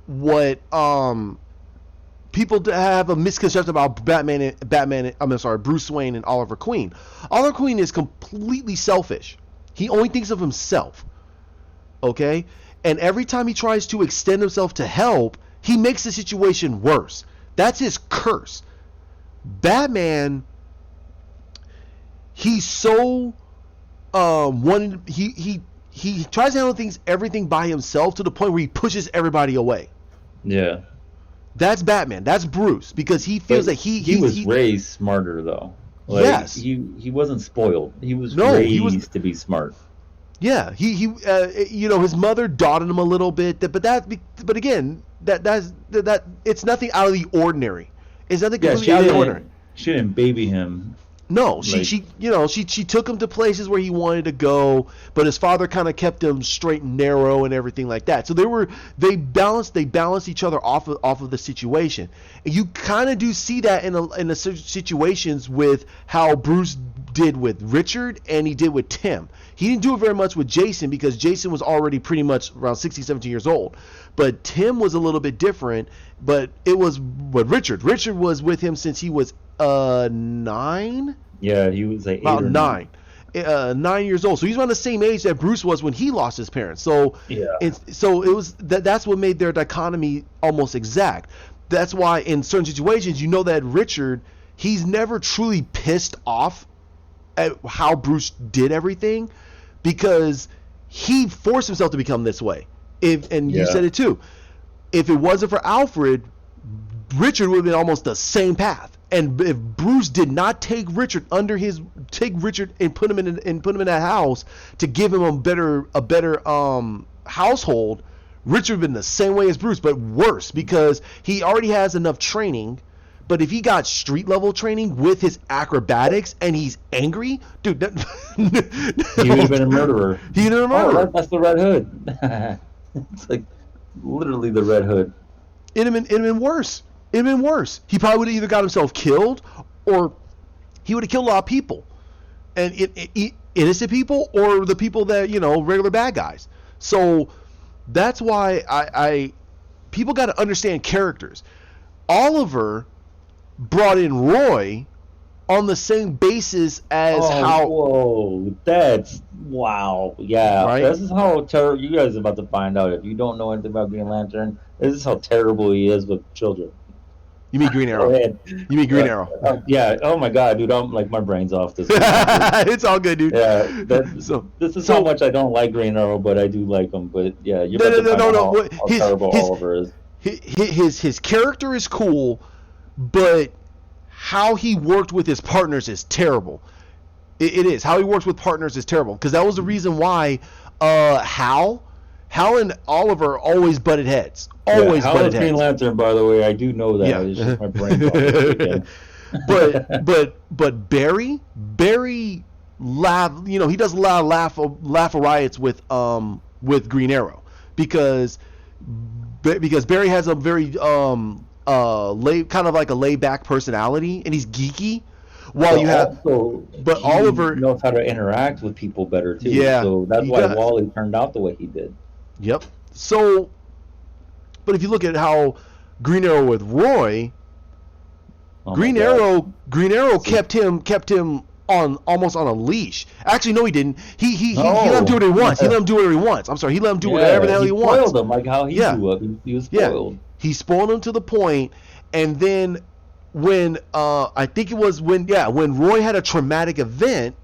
What people have a misconception about Bruce Wayne and Oliver Queen. Oliver Queen is completely selfish. He only thinks of himself. Okay? And every time he tries to extend himself to help, he makes the situation worse. That's his curse. Batman, he's so he tries to handle everything by himself to the point where he pushes everybody away. Yeah. That's Batman. That's Bruce, because he feels that he was raised smarter though. Like, yes. He wasn't spoiled. He was raised to be smart. Yeah. He his mother dotted him a little bit, but again, that it's nothing out of the ordinary. It's nothing completely out of the ordinary. She didn't baby him. No, she took him to places where he wanted to go, but his father kind of kept him straight and narrow and everything like that. So they balanced each other off of the situation, and you kind of do see that in the situations with how Bruce did with Richard and he did with Tim. He didn't do it very much with Jason because Jason was already pretty much around 16, 17 years old. But Tim was a little bit different. But it was with Richard. Richard was with him since he was 9. Yeah, he was like 8 about or 9. 9 years old, so he's around the same age that Bruce was when he lost his parents. So so it was that's what made their dichotomy almost exact. That's why in certain situations, you know that Richard, he's never truly pissed off at how Bruce did everything because he forced himself to become this way. You said it too. If it wasn't for Alfred, Richard would have been almost the same path. And if Bruce did not take Richard and put him in that house to give him a better household, Richard would have been the same way as Bruce, but worse because he already has enough training. But if he got street level training with his acrobatics and he's angry, dude, he would have been a murderer. He would have been a murderer. Oh, that's the Red Hood. It's like literally the Red Hood. It'd have been worse. It'd have been worse. He probably would have either got himself killed or he would have killed a lot of people. And innocent people or the people that, regular bad guys. So that's why I people got to understand characters. Oliver brought in Roy on the same basis as wow. Yeah. Right? This is how terrible you guys are about to find out. If you don't know anything about Green Lantern, this is how terrible he is with children. You mean Green Arrow? You mean Green Arrow? Yeah. Oh my God, dude! I'm like my brain's off this. It's all good, dude. Yeah. This is how much I don't like Green Arrow, but I do like him. But yeah, you're no. How terrible Oliver is. His character is cool, but how he worked with his partners is terrible. It is. How he works with partners is terrible because that was the reason why Hal and Oliver always butted heads. Always Hal butted is heads. Green Lantern, by the way, I do know that. Yeah. It's just my brain's off this weekend. but Barry laugh. He does a lot of laugh riots with Green Arrow because Barry has a very kind of like a laid back personality and he's geeky. But Oliver knows how to interact with people better too. Yeah, so that's why Wally turned out the way he did. Yep. So, but if you look at how Green Arrow with Roy, Green Arrow kept him on almost on a leash. Actually, no, he didn't. He let him do what he wants. He let him do whatever he wants. I'm sorry, he let him do whatever the hell he wants. He spoiled him like how he grew up. He was spoiled. Yeah. He spoiled him to the point, and then when I think it was when Roy had a traumatic event,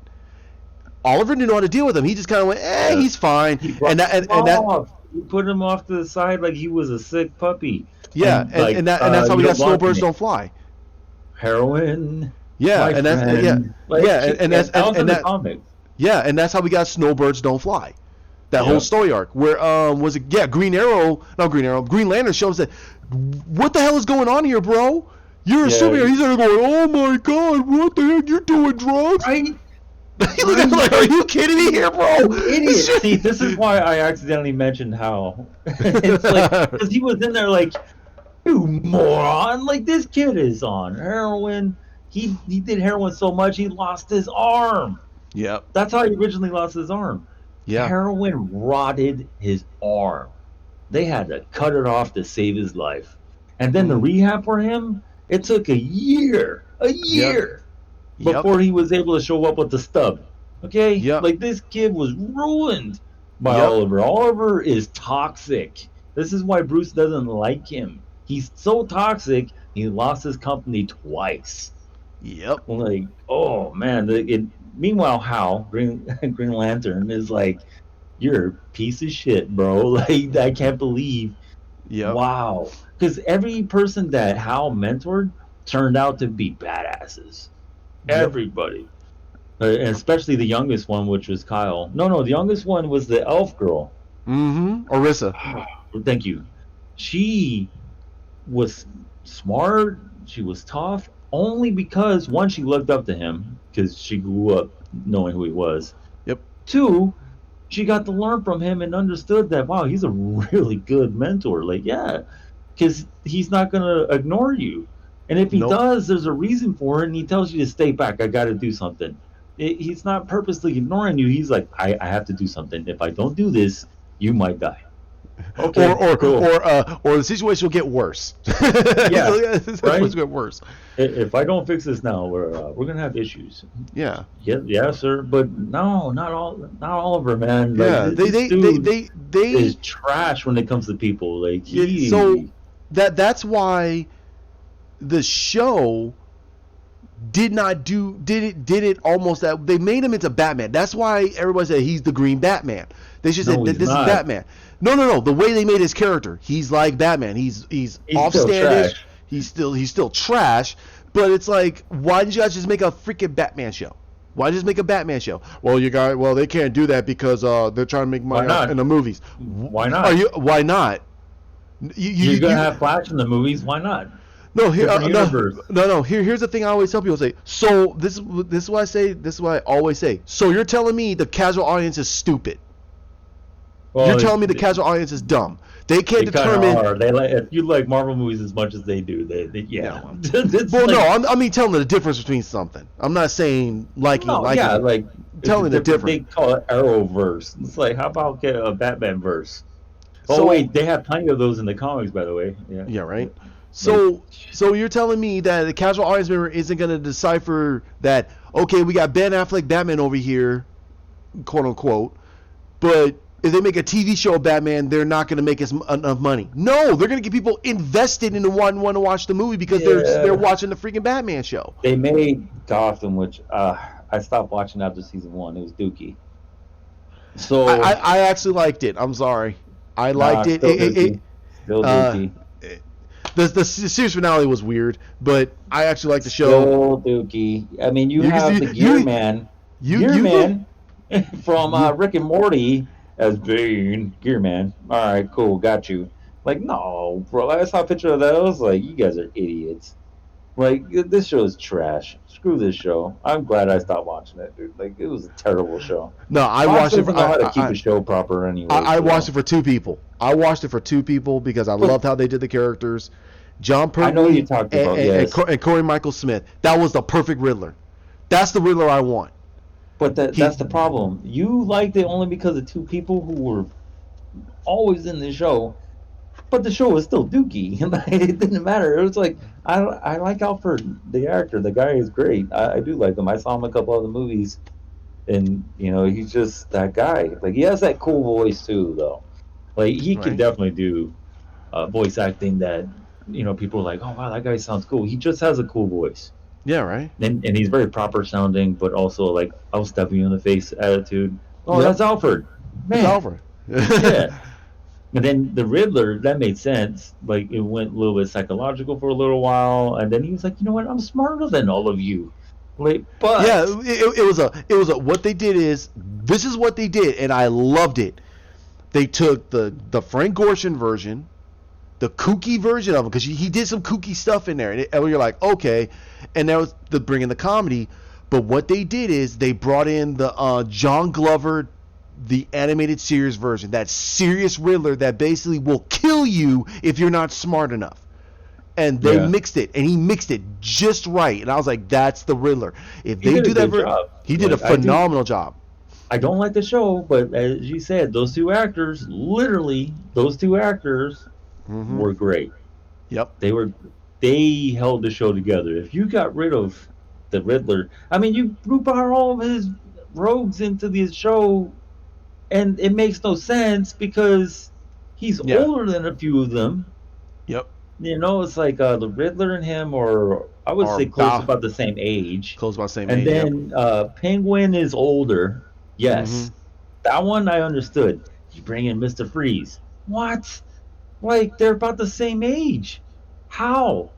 Oliver didn't know how to deal with him. He just kind of went, he's fine. He put him off to the side like he was a sick puppy. Yeah, and that's how we got Snow Birds Don't Fly. Heroin. Yeah, and that's comics. Yeah, and that's how we got Snowbirds Don't Fly. That whole story arc where was it? Yeah, Green Lantern shows that what the hell is going on here, bro? You're a superhero. He's there going, oh my God, what the heck? You're doing drugs? Right? He looked at him like, are you kidding me here, bro? Idiot. See, this is why I accidentally mentioned how. It's like, because he was in there like, you moron! Like, this kid is on heroin. He did heroin so much he lost his arm. Yep. That's how he originally lost his arm. Yeah. Heroin rotted his arm. They had to cut it off to save his life. And then the rehab for him, it took a year before he was able to show up with the stub. Okay? Yep. Like, this kid was ruined by Oliver. Oliver is toxic. This is why Bruce doesn't like him. He's so toxic, he lost his company twice. Yep. Like, oh, man. Meanwhile, Hal, Green Lantern, is like, you're a piece of shit, bro. Like, I can't believe. Yeah. Wow. Because every person that Hal mentored turned out to be badasses. Yep. Everybody. And especially the youngest one, which was Kyle. No, the youngest one was the elf girl. Mm-hmm. Orissa. Thank you. She was smart. She was tough. Only because, one, she looked up to him because she grew up knowing who he was. Yep. Two, she got to learn from him and understood that, wow, he's a really good mentor. Like, yeah, because he's not going to ignore you. And if he does, there's a reason for it, and he tells you to stay back. I got to do something. he's not purposely ignoring you. He's like, I have to do something. If I don't do this, you might die. Okay, cool. Or the situation will get worse. Yeah, The situation will right. get worse. If I don't fix this now, we're gonna have issues. Yeah. Yeah, yeah, sir. But no, not Oliver, man. Like Yeah. this dude They is trash when it comes to people. Like so he, that's why the show did it almost that they made him into Batman. That's why everybody said he's the Green Batman. They should say no, this he's is not. Batman. No. The way they made his character, he's like Batman. He's He's still offstandish. trash. He's still trash. But it's like, why didn't you guys just make a freaking Batman show? Why just make a Batman show? Well, they can't do that because they're trying to make Why money not? in the movies. Why not? Why not? You're gonna have Flash in the movies. Why not? No, here, Different universe. no. Here's the thing I always tell people: say, so this is what I say. This is what I always say. So you're telling me the casual audience is stupid? Well, You're telling me the casual audience is dumb? They can't they kind determine. of are. They like if you like Marvel movies as much as they do. Yeah. It's Well, like, no, I mean telling the difference between something. I'm not saying liking. yeah, like telling the difference. They call it Arrowverse. It's like how about get a Batman verse? Oh So- wait, they have plenty of those in the comics, by the way. Yeah. Yeah, right. So you're telling me that the casual audience member isn't going to decipher that? Okay, we got Ben Affleck Batman over here, quote unquote, but if they make a TV show of Batman, they're not going to make enough money. No, they're going to get people invested in the want to watch the movie because they're watching the freaking Batman show. They made Gotham, which I stopped watching after season 1. It was Dookie. So I actually liked it. I'm sorry, I liked it. Still Dookie. The series finale was weird, but I actually liked the show. Still Dookie. I mean, you have the Gear Man. Gear Man from Rick and Morty as Bane. Gear Man. All right, cool, got you. Like, no, bro. I saw a picture of that. I was like, you guys are idiots. Like, this show is trash. Screw this show. I'm glad I stopped watching it, dude. Like, it was a terrible show. No, I Fox watched it. doesn't know how to keep a show proper anyway. I watched it for two people. I watched it for two people because I loved how they did the characters. John Pertwee I know you talked about and Corey Michael Smith. That was the perfect Riddler. That's the Riddler I want. But that's the problem. You liked it only because of two people who were always in the show. But the show was still Dookie. It didn't matter. It was like, I like Alfred, the actor. The guy is great. I do like him. I saw him in a couple other movies. And, he's just that guy. Like, he has that cool voice, too, though. Like, he can definitely do voice acting that, people are like, oh, wow, that guy sounds cool. He just has a cool voice. Yeah, right. And he's very proper sounding, but also, like, I'll stab you in the face attitude. Oh, that's Alfred. Man. It's Alfred. Yeah. And then the Riddler, that made sense. Like, it went a little bit psychological for a little while, and then he was like, you know what? I'm smarter than all of you. Like, but yeah, it was a what they did is this is what they did, and I loved it. They took the Frank Gorshin version, the kooky version of him, because he did some kooky stuff in there, and you're like, okay, and that was the bringing the comedy. But what they did is they brought in the John Glover, the animated series version, that serious Riddler that basically will kill you if you're not smart enough. And they mixed it, and he mixed it just right. And I was like, that's the Riddler. If they do that, he did a phenomenal job. I don't like the show, but as you said, those two actors, literally, were great. Yep. They held the show together. If you got rid of the Riddler, I mean, you group out all of his rogues into this show, and it makes no sense because he's older than a few of them. Yep. It's like the Riddler and him, or I would say close about the same age. Close about the same age. And then Penguin is older. Yes. Mm-hmm. That one I understood. You bring in Mr. Freeze. What? Like, they're about the same age. How?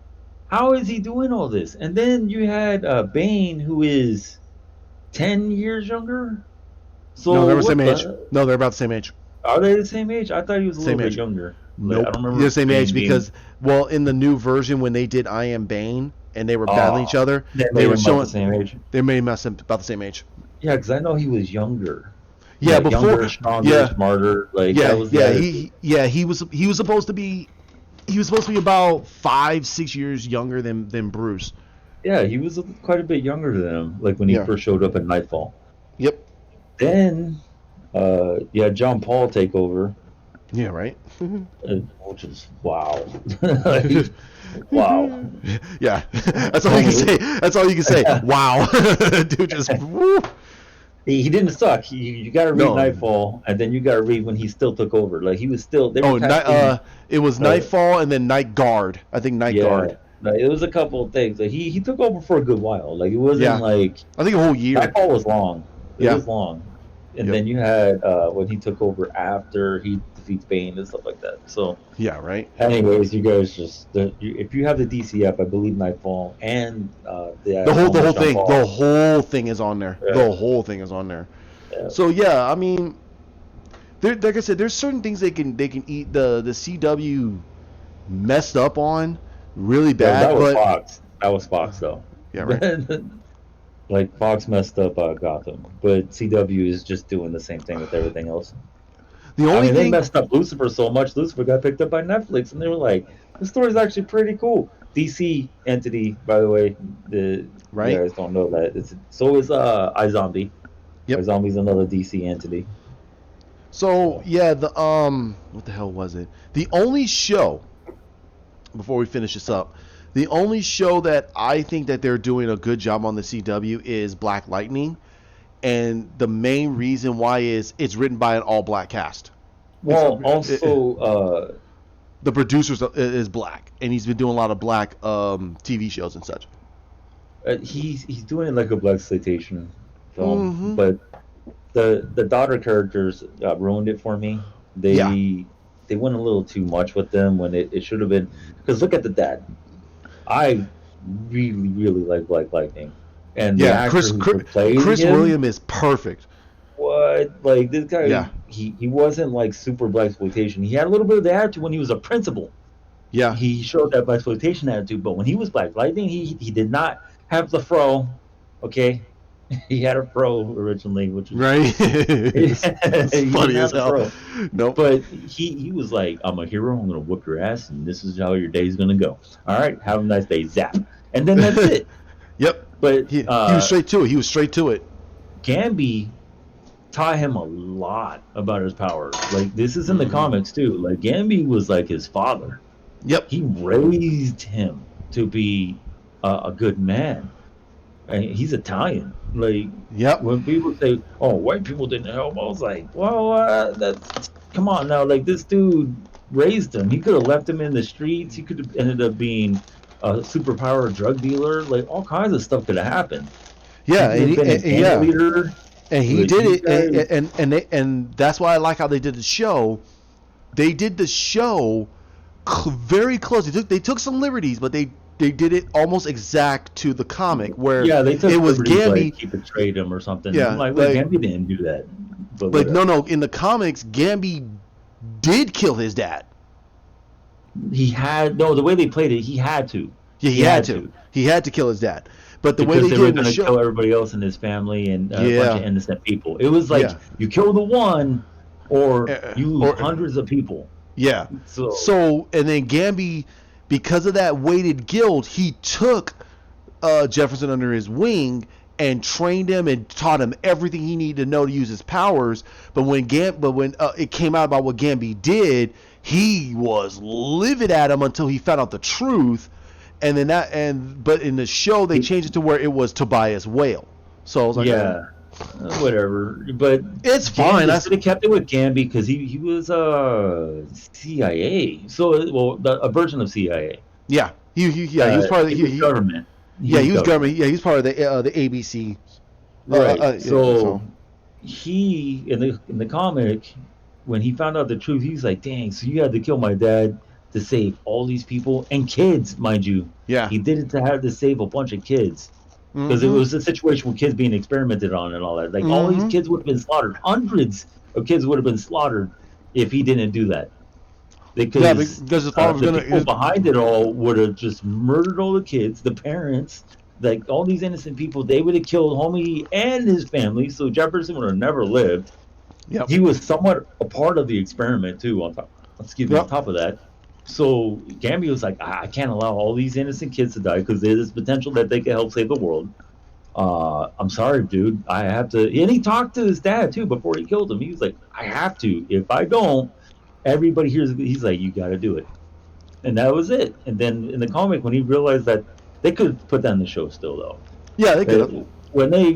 How is he doing all this? And then you had Bane, who is 10 years younger. So no, they're the same age. No, they're about the same age. Are they the same age? I thought he was a little bit younger. Nope. I don't remember. They're the same age because, well, in the new version when they did I Am Bane and they were battling each other, they were showing the same age. They made him about the same age. Yeah, because I know he was younger. Yeah, before younger, stronger, smarter. Like he was supposed to be about 5-6 years younger than Bruce. Yeah, he was quite a bit younger than him, like when he Yeah. first showed up in Nightfall. Yep. Then, yeah, John Paul take over, Yeah. Right. which is wow. Like, wow. Yeah. That's all you can say. That's all you can say. Wow. Dude, just. Woo. He didn't suck. You got to read No. Nightfall, and then you got to read when he still took over. Like he was still. They were Oh, night. testing. It was Uh, Nightfall and then Night Guard. I think Night yeah, Guard. like, it was a couple of things. Like he took over for a good while. Like it wasn't Yeah. like I think a whole year. Nightfall was long. It Yeah. was long, and Yep. then you had when he took over after he defeats Bane and stuff like that. So, Yeah. Right. anyways, you guys just if you have the DC app, I believe Nightfall and The whole John thing. Paul. The whole thing is on there. Yeah. The whole thing is on there. Yeah. So yeah, I mean, like I said, there's certain things they can eat the CW messed up on really bad. That was but Fox. That was Fox though. yeah, right. Like Fox messed up Gotham, but CW is just doing the same thing with everything else. The only they thing messed up Lucifer so much. Lucifer got picked up by Netflix, and they were like, "The story's actually pretty cool." DC entity, by the way, Right. you guys don't know that. So is iZombie. Yep. iZombie's another DC entity. So yeah, the what the hell was it? The only show, before we finish this up, the only show that I think that they're doing a good job on the CW is Black Lightning, and the main reason why is it's written by an all-black cast. Well, also, The producer is black, and he's been doing a lot of black TV shows and such. he's doing it like a blaxploitation film, Mhm. but the daughter characters ruined it for me. They went a little too much with them when it should have been. Because look at the dad. I really like Black Lightning, and the Yeah, actor Chris who portrayed Chris him, William is perfect. what, like this guy? Yeah. He wasn't like super blaxploitation. He had a little bit of the attitude when he was a principal. Yeah, He showed that blaxploitation attitude, but when he was Black Lightning, he did not have the fro. Okay, he had a fro originally, which was right. It's he funny didn't as have the hell. fro. Nope. But he was like, I'm a hero, I'm gonna whoop your ass, and this is how your day's gonna go. All right, have a nice day, zap. And then that's it. Yep. But He was straight to it. He was straight to it. Gambi taught him a lot about his powers. Like this is in the comics too. Like Gambi was like his father. Yep. He raised him to be a good man. And he's Italian. Like Yep. when people say, "Oh, white people didn't help," I was like, "Well, that's come on now." Like this dude raised him. He could have left him in the streets. He could have ended up being a superpower drug dealer. Like all kinds of stuff could have happened. Yeah, He could have been a gang leader. and he Like, did you it, and that's why I like how they did the show. They did the show very close. They took some liberties, but they did it almost exact to the comic where Yeah, they took it was liberties, Gambi. like, he betrayed him or something. Yeah, I'm like, wait, like- Gambi didn't do that. But Like whatever. no, in the comics, Gambi did kill his dad. He had the way they played it. He had to. Yeah, he had to. He had to kill his dad. But the way Because they they were did in going the to show, kill everybody else in his family and a Yeah. bunch of innocent people. It was like Yeah. you kill the one, or you lose or- hundreds of people. yeah. So And then Gambi, because of that weighted guilt, he took Jefferson under his wing and trained him and taught him everything he needed to know to use his powers. But when it came out about what Gambi did, he was livid at him until he found out the truth. And then but in the show they changed it to where it was Tobias Whale. So I was like, yeah, whatever. But it's fine. I should have kept it with Gambi because he was CIA. So a version of CIA. Yeah, he was part of the government. He was government. Yeah, he was part of the ABC. Right. So he in the comic, when he found out the truth, he's like, "Dang! So you had to kill my dad to save all these people and kids, mind you." Yeah. He did it to have to save a bunch of kids because it was a situation with kids being experimented on and all that. Like all these kids would have been slaughtered. Hundreds of kids would have been slaughtered if he didn't do that. Because his father was the people behind it all would have just murdered all the kids, the parents, like all these innocent people. They would have killed homie and his family. So Jefferson would have never lived. Yep. He was somewhat a part of the experiment too. On top of that, So Gambi was like, I can't allow all these innocent kids to die because there's potential that they could help save the world. I'm sorry, dude. I have to. And he talked to his dad too before he killed him. He was like, I have to. If I don't, everybody hears. He's like, you got to do it. And that was it. And then in the comic, when he realized that they could put that in the show still though. Yeah, they could have. When they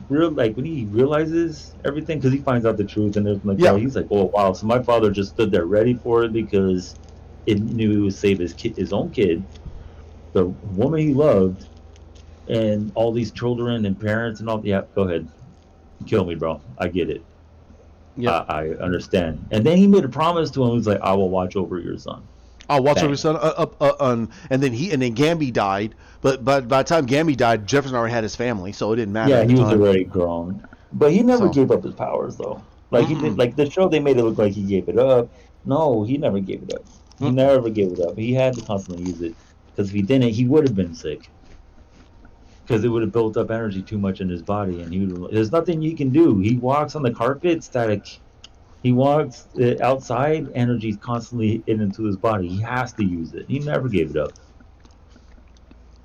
when he realizes everything, because he finds out the truth and everything like Yeah. that, he's like, oh wow. So my father just stood there ready for it because it knew he would save his own kid, the woman he loved, and all these children and parents and all. Yeah, go ahead, kill me, bro. I get it. Yeah. I understand. And then he made a promise to him. He's like, I will watch over your son. I'll watch Bang. over his son. And then Gambi died. But by the time Gambi died, Jefferson already had his family, so it didn't matter. Yeah, at he the was time. already grown. But he never So. gave up his powers though. Like he did. Mm-mm. Like the show, they made it look like he gave it up. No, he never gave it up. He never gave it up. He had to constantly use it because if he didn't, he would have been sick. Because it would have built up energy too much in his body, and there's nothing you can do. He walks on the carpet, static. He walks outside, energy's constantly into his body. He has to use it. He never gave it up.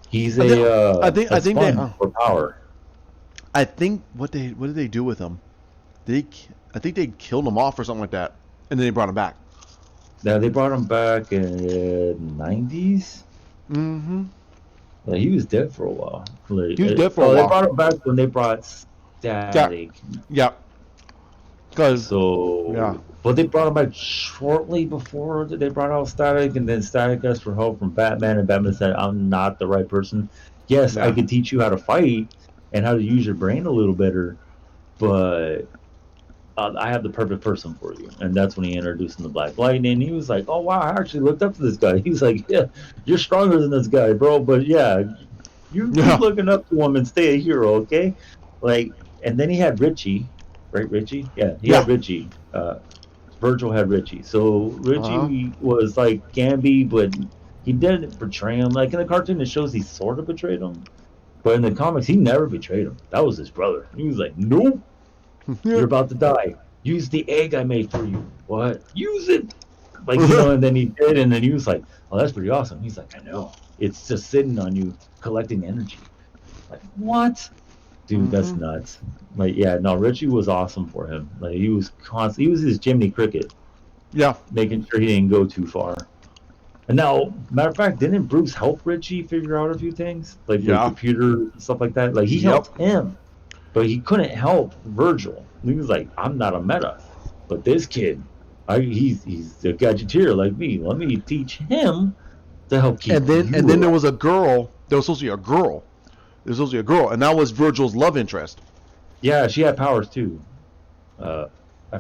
He's I think they sponge for power. I think what did they do with him? I think they killed him off or something like that, and then they brought him back. Yeah, they brought him back in the 90s. Mm-hmm. Like, he was dead for a while. Like, He was dead for a while. They brought him back when they brought Static. Yeah. Because But they brought him back shortly before they brought out Static, and then Static asked for help from Batman, and Batman said, "I'm not the right person. Yes, I could teach you how to fight and how to use your brain a little better, but I have the perfect person for you." And that's when he introduced him to Black Lightning. He was like, "Oh wow, I actually looked up to this guy." He was like, "Yeah, you're stronger than this guy, bro. But yeah, you keep looking up to him and stay a hero, okay?" Like, and then he had Richie, right? Richie, yeah, he had Richie. Virgil had Richie. So Richie was like Gambi, but he didn't betray him. Like in the cartoon, it shows he sort of betrayed him, but in the comics, he never betrayed him. That was his brother. He was like, "Nope. You're about to die. Use the egg I made for you. What? Use it." Like, and then he did, and then he was like, "Oh, that's pretty awesome." He's like, "I know. It's just sitting on you, collecting energy." Like, what? Dude, that's nuts. Like, yeah, no, Richie was awesome for him. Like, he was constant. He was his Jiminy Cricket. Yeah. Making sure he didn't go too far. And now, matter of fact, didn't Bruce help Richie figure out a few things? Like the computer, stuff like that? Like, he helped him. But he couldn't help Virgil. He was like, "I'm not a meta. But this kid, he's a gadgeteer like me. Let me teach him to help keep And then alive." there was a girl. There was supposed to be a girl. There was supposed to be a girl, and that was Virgil's love interest. Yeah, she had powers too. I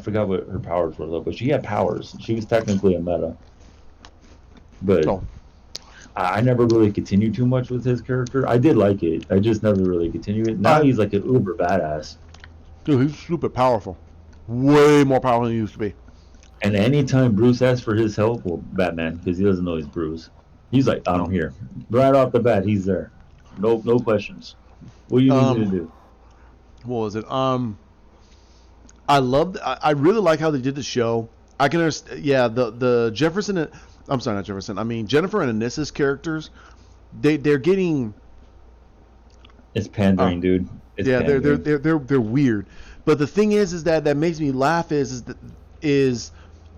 forgot what her powers were, though, but she had powers. She was technically a meta. But I never really continued too much with his character. I did like it. I just never really continued it. Now he's like an uber badass. Dude, he's super powerful. Way more powerful than he used to be. And anytime Bruce asks for his help, well, Batman, because he doesn't know he's Bruce, he's like, "I'm here." Right off the bat, he's there. No questions. What do you need me to do? What was it? I really like how they did the show. I can understand. Yeah, the Jefferson. I'm sorry, not Jefferson. I mean Jennifer and Anissa's characters. They're getting. It's pandering, dude. It's pandering. They're weird. But the thing is that makes me laugh is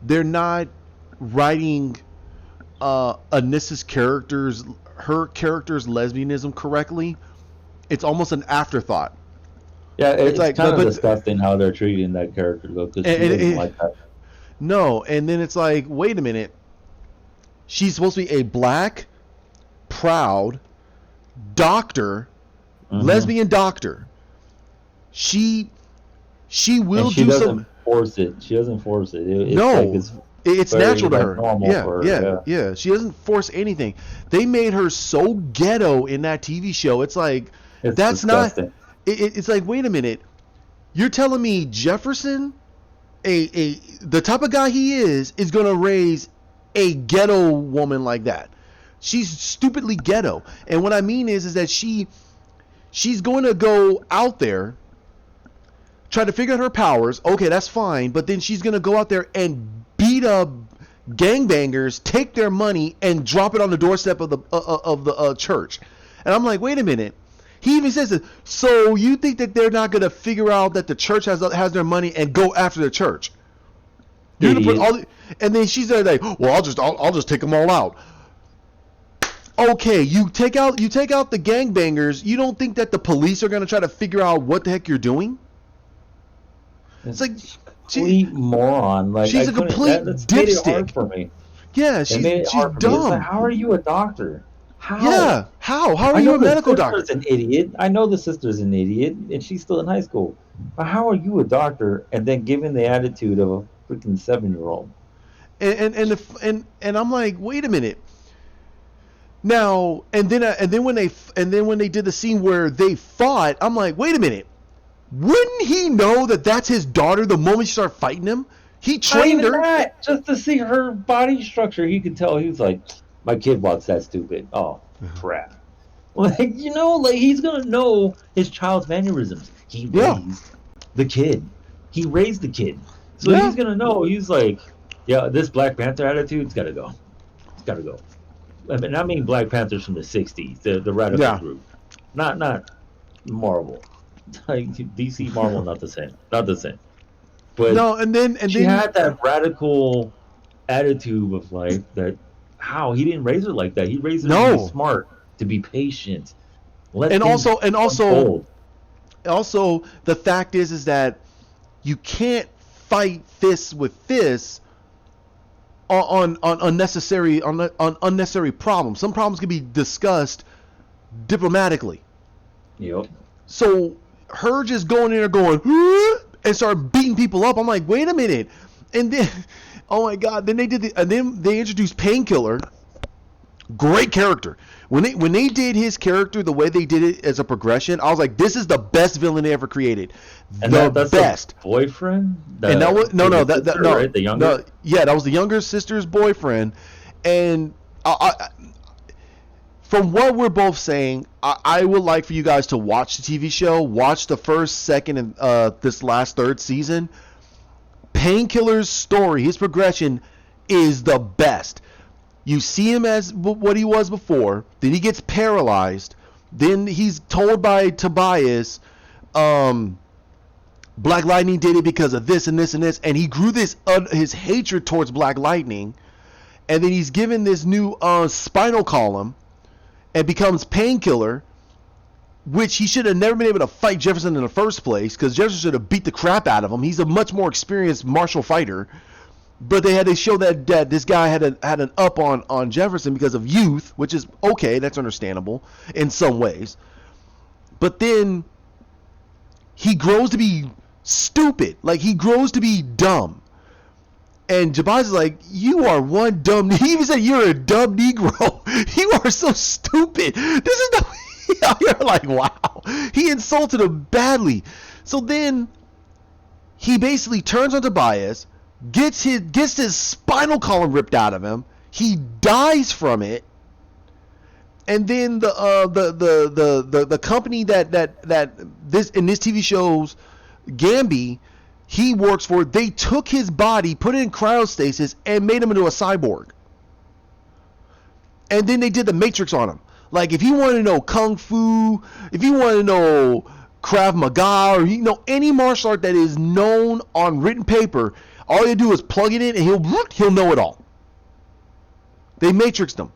they're not writing Anissa's her character's lesbianism correctly. It's almost an afterthought. Yeah, it's like kind of disgusting how they're treating that character though, because she doesn't like that. No, and then it's like, wait a minute. She's supposed to be a black, proud doctor, lesbian doctor. She will she do doesn't some. Force it. She doesn't force it. It's natural to her. For her. Yeah. She doesn't force anything. They made her so ghetto in that TV show. It's like that's disgusting. Not. It's like, wait a minute. You're telling me Jefferson, the type of guy he is going to raise a ghetto woman like that? She's stupidly ghetto. And what I mean is that she's going to go out there, try to figure out her powers. Okay, that's fine. But then she's going to go out there and beat up gangbangers take their money and drop it on the doorstep of the church. And I'm like, wait a minute. He even says it. So you think that they're not gonna figure out that the church has their money and go after the church? And then she's there like, well, I'll just take them all out. Okay, you take out the gangbangers. You don't think that the police are gonna try to figure out what the heck you're doing? It's like complete moron. Like she's a complete dipstick. For me. Yeah, she's dumb. Like, how are you a doctor? How? Yeah, how are you a medical doctor? An idiot. I know the sister's an idiot, and she's still in high school. But how are you a doctor and then given the attitude of a freaking 7-year-old? And I'm like, wait a minute. Now, and then when they did the scene where they fought, I'm like, wait a minute. Wouldn't he know that that's his daughter the moment she started fighting him? He trained her. Just to see her body structure, he could tell. He was like, my kid walks that stupid. Oh, crap. Like, he's going to know his child's mannerisms. He raised the kid. He raised the kid. So he's going to know. He's like, yeah, this Black Panther attitude's got to go. It's got to go. I mean Black Panthers from the 60s, the radical group. Not Marvel. Like DC, Marvel, not the same. But no, and then she had that radical attitude of like that. How he didn't raise her like that. He raised her to be smart, to be patient. Also, the fact is that you can't fight fists with fists on unnecessary problems. Some problems can be discussed diplomatically. Yep. So her just going in there going and start beating people up. I'm like, wait a minute. And then, oh my God, then they introduced Painkiller. Great character. When they did his character the way they did it as a progression, I was like, this is the best villain they ever created. That's best. The boyfriend? And that was right? The younger? That was the younger sister's boyfriend. And from what we're both saying, I would like for you guys to watch the TV show, watch the first, second, and this last third season. Painkiller's story, his progression, is the best. You see him as what he was before, then he gets paralyzed, then he's told by Tobias, Black Lightning did it because of this and this and this, and he grew his hatred towards Black Lightning, and then he's given this new spinal column, and becomes Painkiller, which he should have never been able to fight Jefferson in the first place, because Jefferson should have beat the crap out of him. He's a much more experienced martial fighter. But they had to show that this guy had an up on Jefferson because of youth, which is okay, that's understandable in some ways. But then he grows to be stupid, like he grows to be dumb. And Jabaz is like, you are one dumb. He even said you're a dumb Negro. You are so stupid. This is the. You're like, wow. He insulted him badly. So then he basically turns on Tobias. Gets his spinal column ripped out of him. He dies from it, and then the company that this in this TV show's Gambi he works for, they took his body, put it in cryostasis, and made him into a cyborg. And then they did the Matrix on him. Like if you want to know Kung Fu, if you want to know Krav Maga, or any martial art that is known on written paper. All you do is plug it in and he'll know it all. They matrixed him.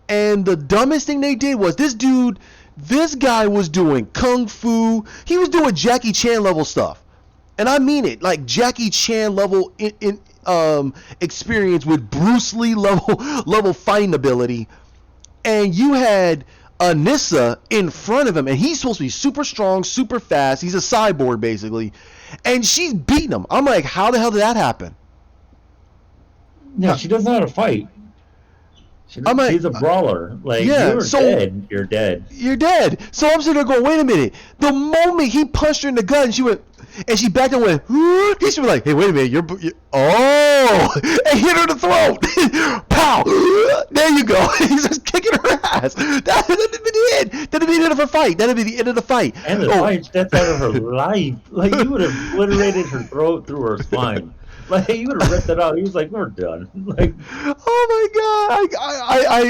And the dumbest thing they did was this guy was doing Kung Fu. He was doing Jackie Chan level stuff. And I mean it, like Jackie Chan level experience with Bruce Lee level fighting ability. And you had Anissa in front of him, and he's supposed to be super strong, super fast. He's a cyborg basically. And she's beating him. I'm like, how the hell did that happen? Yeah, she doesn't know how to fight. She's a brawler. Like, you're dead. You're dead. You're dead. So I'm sitting there going, wait a minute. The moment he punched her in the gut, and she went, and she backed and went, he should be like, hey, wait a minute. And hit her in the throat. Pow. There you go. He's just kicking her ass. That'd be the end. That'd be the end of her fight. That'd be the end of the fight. And the fight, that's out of her life. Like, you would have obliterated her throat through her spine. Like he would have ripped it out. He was like, "We're done." Like, oh my god,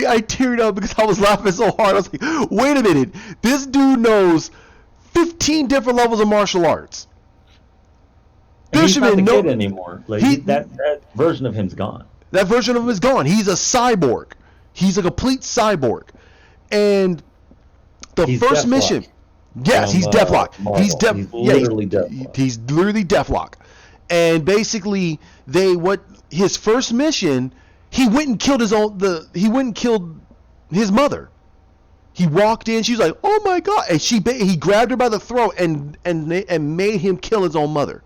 I teared up because I was laughing so hard. I was like, wait a minute, this dude knows 15 different levels of martial arts. and he's not the kid anymore. Like that version of him's gone. That version of him is gone. He's a cyborg. He's a complete cyborg. And he's first mission. Yes, he's Deathlock. He's literally Deathlock. He's literally Deathlock. And basically, his first mission, he went and killed his mother. He walked in, she was like, "Oh my god!" And he grabbed her by the throat and made him kill his own mother.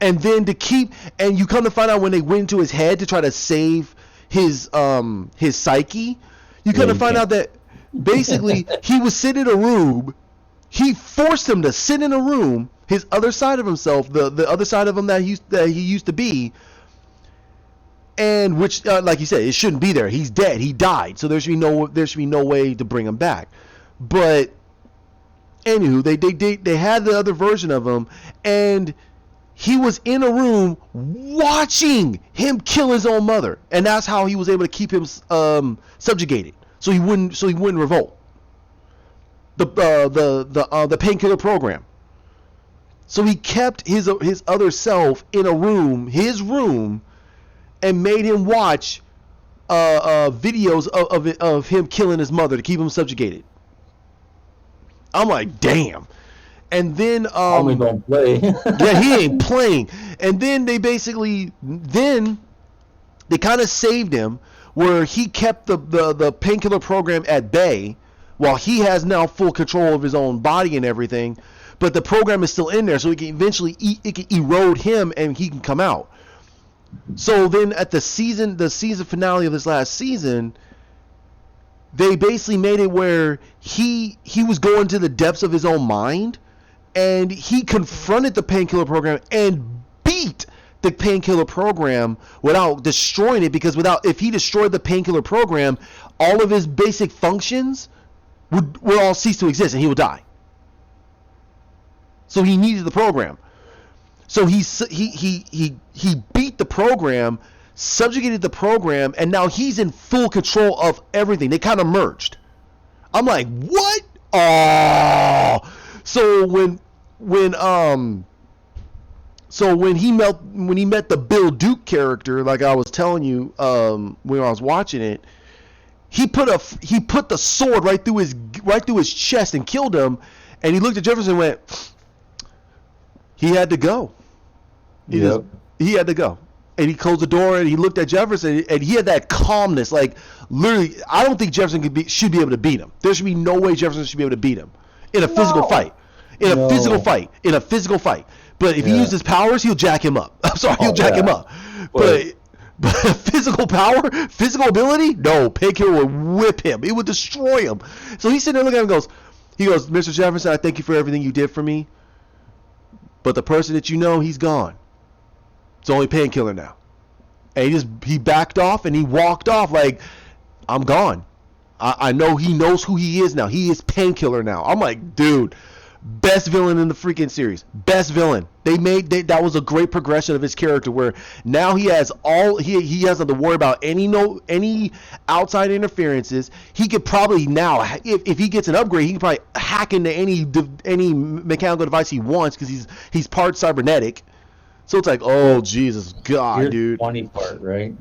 And then and you come to find out when they went into his head to try to save his psyche, you come to find out that basically he was sitting in a room. He forced him to sit in a room, his other side of himself, the other side of him that he used to be, and which, like you said, it shouldn't be there. He's dead. He died. So there should be no way to bring him back. But anywho, they had the other version of him, and he was in a room watching him kill his own mother, and that's how he was able to keep him subjugated, so he wouldn't revolt. The painkiller program. So he kept his other self in his room, and made him watch videos of him killing his mother to keep him subjugated. I'm like, damn. And then Homie don't play. yeah, he ain't playing. And then they kind of saved him, where he kept the painkiller program at bay, while he has now full control of his own body and everything. But the program is still in there, so it can eventually it can erode him, and he can come out. So then at the season finale of this last season, they basically made it where he was going to the depths of his own mind, and he confronted the painkiller program and beat the painkiller program without destroying it, because if he destroyed the painkiller program, all of his basic functions would all cease to exist, and he would die. So he needed the program. So he beat the program, subjugated the program, and now he's in full control of everything. They kind of merged. I'm like, what? Oh. So when he met the Bill Duke character, like I was telling you when I was watching it, he put the sword right through his chest and killed him, and he looked at Jefferson and went, he had to go. He had to go. And he closed the door, and he looked at Jefferson, and he had that calmness. Like, literally, I don't think Jefferson should be able to beat him. There should be no way Jefferson should be able to beat him in a physical fight. In a physical fight. But if he uses his powers, he'll jack him up. I'm sorry, he'll jack him up. But physical power, physical ability, no. Painkiller would whip him. It would destroy him. So he's sitting there looking at him and goes, Mr. Jefferson, I thank you for everything you did for me. But the person that you know, he's gone. It's only Painkiller now. And he backed off and he walked off like, I'm gone. I know he knows who he is now. He is Painkiller now. I'm like, dude, best villain in the freaking series. Best villain. That was a great progression of his character, where now he has he hasn't to worry about any outside interferences. He could probably now, if he gets an upgrade, he can probably hack into any mechanical device he wants, because he's part cybernetic. So it's like, oh Jesus God, Here's dude. The funny part, right?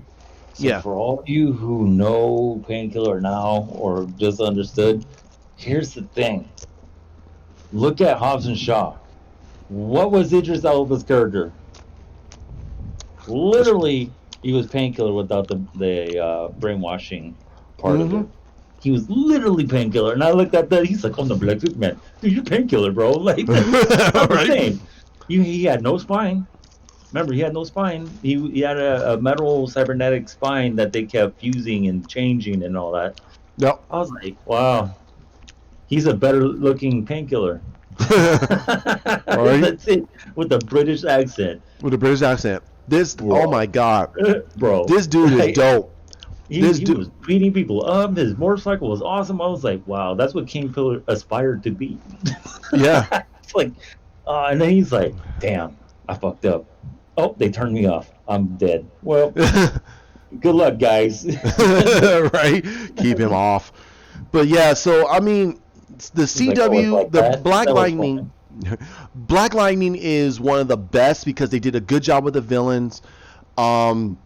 So yeah. For all of you who know Painkiller now or just understood, here's the thing. Look at Hobbs and Shaw. What was Idris Elba's character? Literally, he was Painkiller without the brainwashing part of it. He was literally Painkiller, and I looked at that. He's like, "I'm the Black Superman, dude. You're Painkiller, bro." Like, that's not the same. He had no spine. Remember, he had no spine. He had a metal cybernetic spine that they kept fusing and changing and all that. Yep. I was like, wow, he's a better looking Painkiller. That's it. With a British accent. Oh my God, bro. This dude is dope. He was beating people up. His motorcycle was awesome. I was like, wow, that's what Kingpiller aspired to be. Yeah. It's like, and then he's like, damn, I fucked up. Oh, they turned me off. I'm dead. Well, good luck, guys. Right? Keep him off. But yeah, so I mean, the He's like, oh, it's CW, like the that. Black That was Lightning, fun. Black Lightning is one of the best because they did a good job with the villains. Um,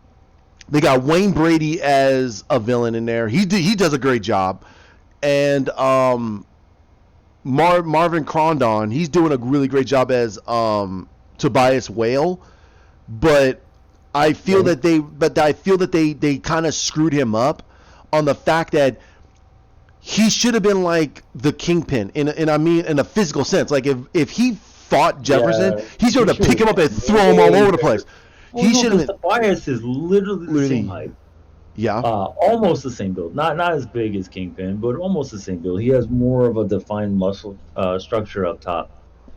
they got Wayne Brady as a villain in there. He does a great job, and Marvin Crondon, he's doing a really great job as Tobias Whale. But Right? I feel that they kind of screwed him up on the fact that he should have been like the Kingpin in I mean in a physical sense. Like if he fought Jefferson, Yeah. he should He have should pick have him up and been throw him all way over the bigger. place. Well, He no, should have because been Tobias is literally the same literally, height. yeah, Almost the same build. Not as big as Kingpin, but almost the same build. He has more of a defined muscle structure up top,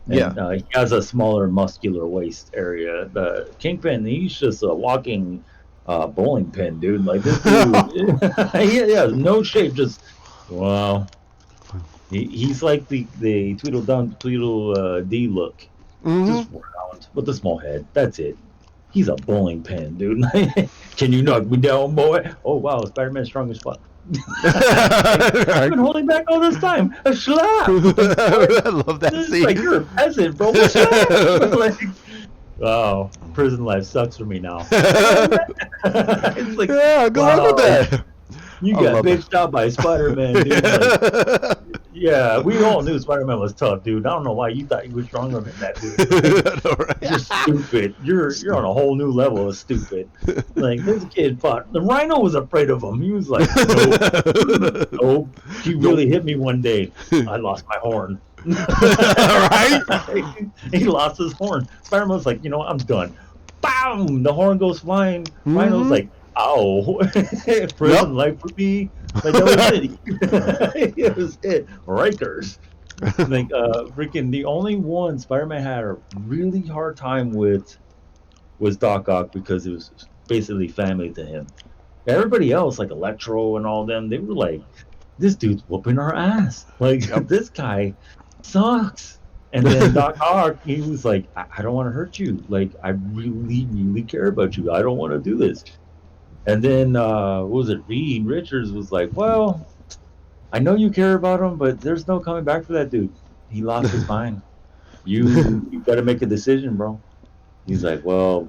yeah. and he has a smaller muscular waist area. The Kingpin, he's just a walking bowling pin, dude. Like this dude, he has no shape. Just wow. He's like the Tweedledum D look, Hmm. just round with a small head. That's it. He's a bowling pin, dude. Can you knock me down, boy? Oh wow, Spider-Man's strong as fuck. Like, I've been holding back all this time. A slap. Like what? I love that It's scene. like you're a peasant, bro. What's up? Like, oh, prison life sucks for me now. It's like, Yeah, good luck with wow, that. you I got love bitched out by Spider-Man, dude. Like, that. yeah, we all knew Spider-Man was tough, dude. I don't know why you thought you were stronger than that, dude. Like, you're stupid. You're on a whole new level of stupid. Like this kid fought. The Rhino was afraid of him. He was like, nope, nope. He Nope. really hit me one day. I lost my horn. Right? He lost his horn. Spider-Man was like, I'm done. Bam! The horn goes flying. Rhino's Hmm. like, ow. Yep. Prison life for me. Like that was it. It was it. Rikers. Like freaking the only one Spider-Man had a really hard time with was Doc Ock because it was basically family to him. Everybody else, like Electro and all them, they were like, "This dude's whooping our ass. Like Yep. this guy sucks." And then Doc Ock, he was like, "I don't want to hurt you. Like I really, really care about you. I don't want to do this." And then what was it? Reed Richards was like, "Well, I know you care about him, but there's no coming back for that dude. He lost his mind. You got to make a decision, bro." He's like, "Well,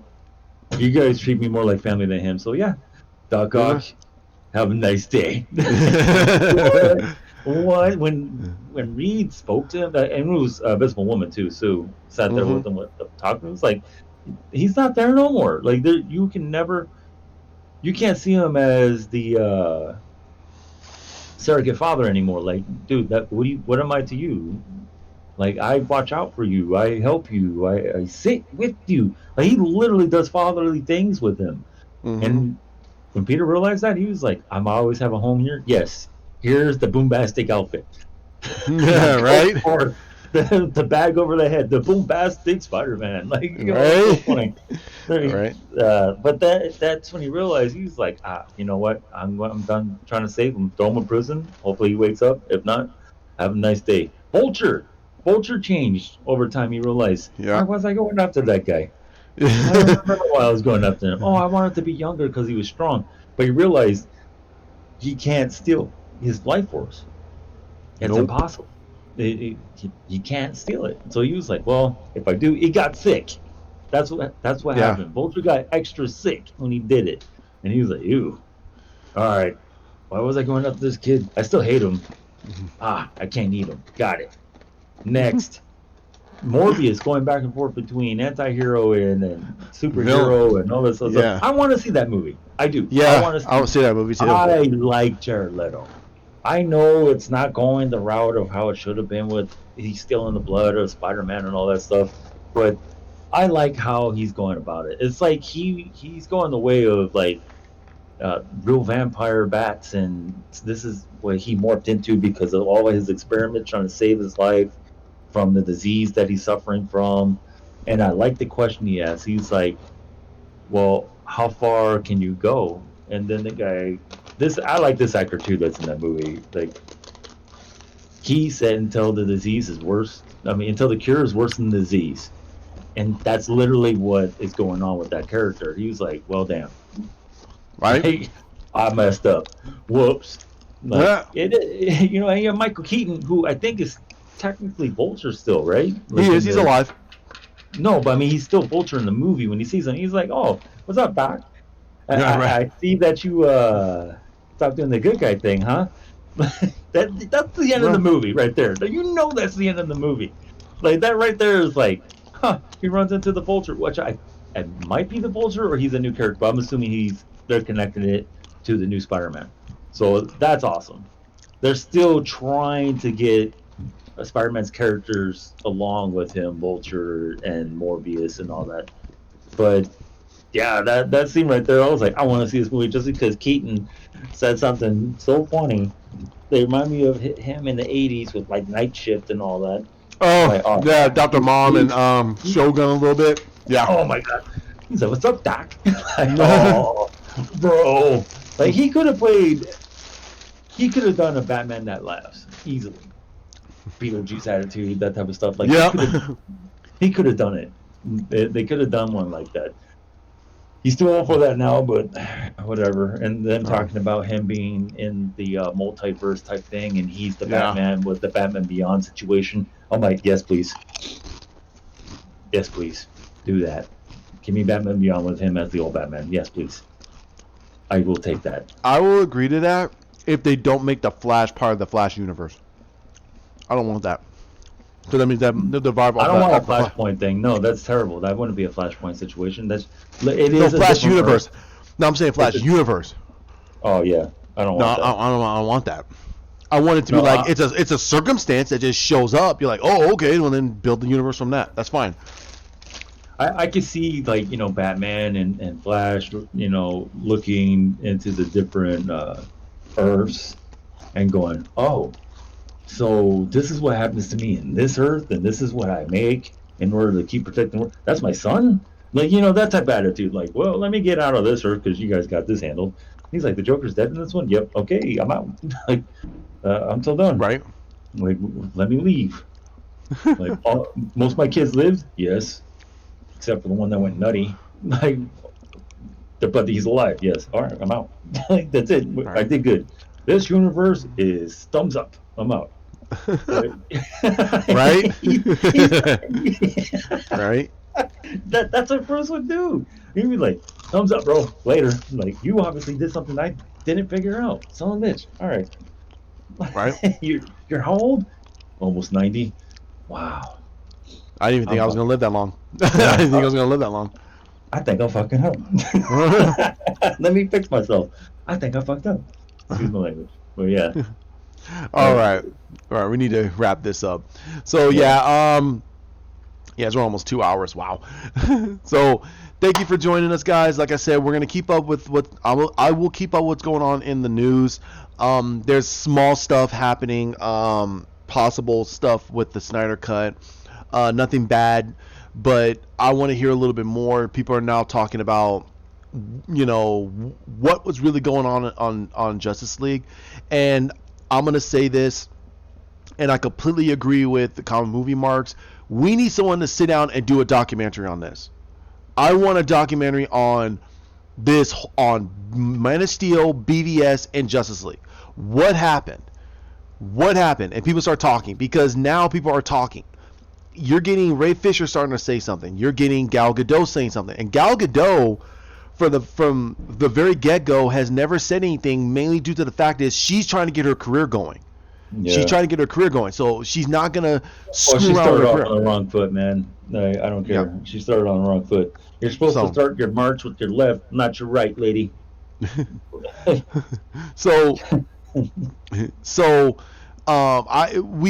you guys treat me more like family than him, so yeah, Doc Ock, have a nice day." Like what? What? When Reed spoke to him, and it was Invisible Woman too. Sue sat there Hmm. with him talking. It was like he's not there no more. Like there, you can never, you can't see him as the surrogate father anymore. Like, dude, what am I to you? Like, I watch out for you. I help you. I sit with you. Like, he literally does fatherly things with him. Hmm. And when Peter realized that, he was like, "I'm always have a home here. Yes, here's the boombastic outfit. Now Yeah, go right? for the bag over the head, the boombastic Spider-Man." Like, it's so Right? funny. Right? But that's when he realized he was like, you know what? I'm done trying to save him. Throw him in prison. Hopefully he wakes up. If not, have a nice day. Vulture changed over time. He realized, why Yeah. was I going after that guy? I don't remember why I was going after him. Oh, I wanted to be younger because he was strong. But he realized he can't steal his life force. It's Nope. impossible. He can't steal it. So he was like, well, if I do, he got sick. That's what Yeah. happened. Vulture got extra sick when he did it, and he was like, "Ew, all right, why was I going after this kid? I still hate him. I can't eat him. Got it. Next, Morbius going back and forth between anti-hero and Villain. superhero and all this other stuff. Yeah. I want to see that movie. I do. I Yeah. want to I see. would see that movie too. I like Jared Leto. I know it's not going the route of how it should have been with he's stealing the blood of Spider-Man and all that stuff, but I like how he's going about it. It's like he's going the way of like real vampire bats, and this is what he morphed into because of all of his experiments trying to save his life from the disease that he's suffering from. And I like the question he asked. He's like, "Well, how far can you go?" And then the guy, this I like this actor too that's in that movie. Like he said, until the disease is worse. I mean, until the cure is worse than the disease. And that's literally what is going on with that character. He was like, well, damn. Right? Like, I messed up. Whoops. Like, Yeah. you know, and you have Michael Keaton, who I think is technically Vulture still, right? Like He is. He's alive. No, but I mean, he's still Vulture in the movie. When he sees him, he's like, oh, what's up, Doc? Yeah, right. I see that you stopped doing the good guy thing, huh? That's the end of the movie right there. You know that's the end of the movie. Like, that right there is like, huh, he runs into the Vulture, which it might be the Vulture or he's a new character, but I'm assuming they're connecting it to the new Spider-Man. So that's awesome. They're still trying to get Spider-Man's characters along with him, Vulture and Morbius and all that. But yeah, that scene right there, I was like, I want to see this movie just because Keaton said something so funny. They remind me of him in the 80s with like Night Shift and all that. Oh, like, yeah, Dr. Mom and Shogun a little bit. Yeah. Oh my god. He's like, what's up, Doc? Like, oh, bro. Like, he could have done a Batman that laughs easily. Beetlejuice attitude, that type of stuff. Like, yeah. he could have done it. They could have done one like that. He's too old for that now, but whatever. And then talking about him being in the multiverse type thing, and he's the Batman with the Batman Beyond situation. I'm like, yes, please. Yes, please. Do that. Give me Batman Beyond with him as the old Batman. Yes, please. I will take that. I will agree to that if they don't make the Flash part of the Flash universe. I don't want that. So that means that the vibe. I don't want a Flashpoint thing. No, that's terrible. That wouldn't be a Flashpoint situation. It is no, Flash universe. No, I'm saying Flash universe. Oh yeah, I don't want that. I don't want that. I want it to be like it's a circumstance that just shows up. You're like, oh, okay, well then build the universe from that. That's fine. I could see, like, you know, Batman and Flash, you know, looking into the different Earths and going, oh, so this is what happens to me in this Earth, and this is what I make in order to keep protecting. That's my son? Like, you know, that type of attitude. Like, well, let me get out of this Earth because you guys got this handled. He's like, the Joker's dead in this one? Yep, okay, I'm out. Like, I'm still done. Right. Like, let me leave. Like, most of my kids lived? Yes. Except for the one that went nutty. Like, but he's alive. Yes. All right, I'm out. Like, that's it. Right. I did good. This universe is thumbs up. I'm out. Right? Right? Right? That's what Bruce would do. He'd be like, thumbs up, bro. Later. Like, you obviously did something I didn't figure out. Son of a bitch. All right. Right? You're how old? Almost 90. Wow. I didn't even think I was going to live that long. I didn't think I was going to live that long. I think I'm fucking up. Let me fix myself. I think I fucked up. Excuse my language. But yeah. All right. We need to wrap this up. So yeah, it's almost 2 hours. Wow. So thank you for joining us, guys. Like I said, we're gonna keep up with what I will keep up what's going on in the news. There's small stuff happening, possible stuff with the Snyder Cut. Nothing bad, but I want to hear a little bit more. People are now talking about, you know, what was really going on Justice League, and I'm gonna say this, and I completely agree with the common movie marks. We need someone to sit down and do a documentary on this. I want a documentary on this, on Man of Steel, BVS, and Justice League. What happened? And people start talking, because now people are talking. You're getting Ray Fisher starting to say something. You're getting Gal Gadot saying something. And Gal Gadot, from the very get-go, has never said anything, mainly due to the fact is she's trying to get her career going. Yeah. She's trying to get her career going. So she's not going to screw around with her career. She started off on the wrong foot, man. I don't care. Yeah. She started on the wrong foot. You're supposed to start your march with your left, not your right, lady. We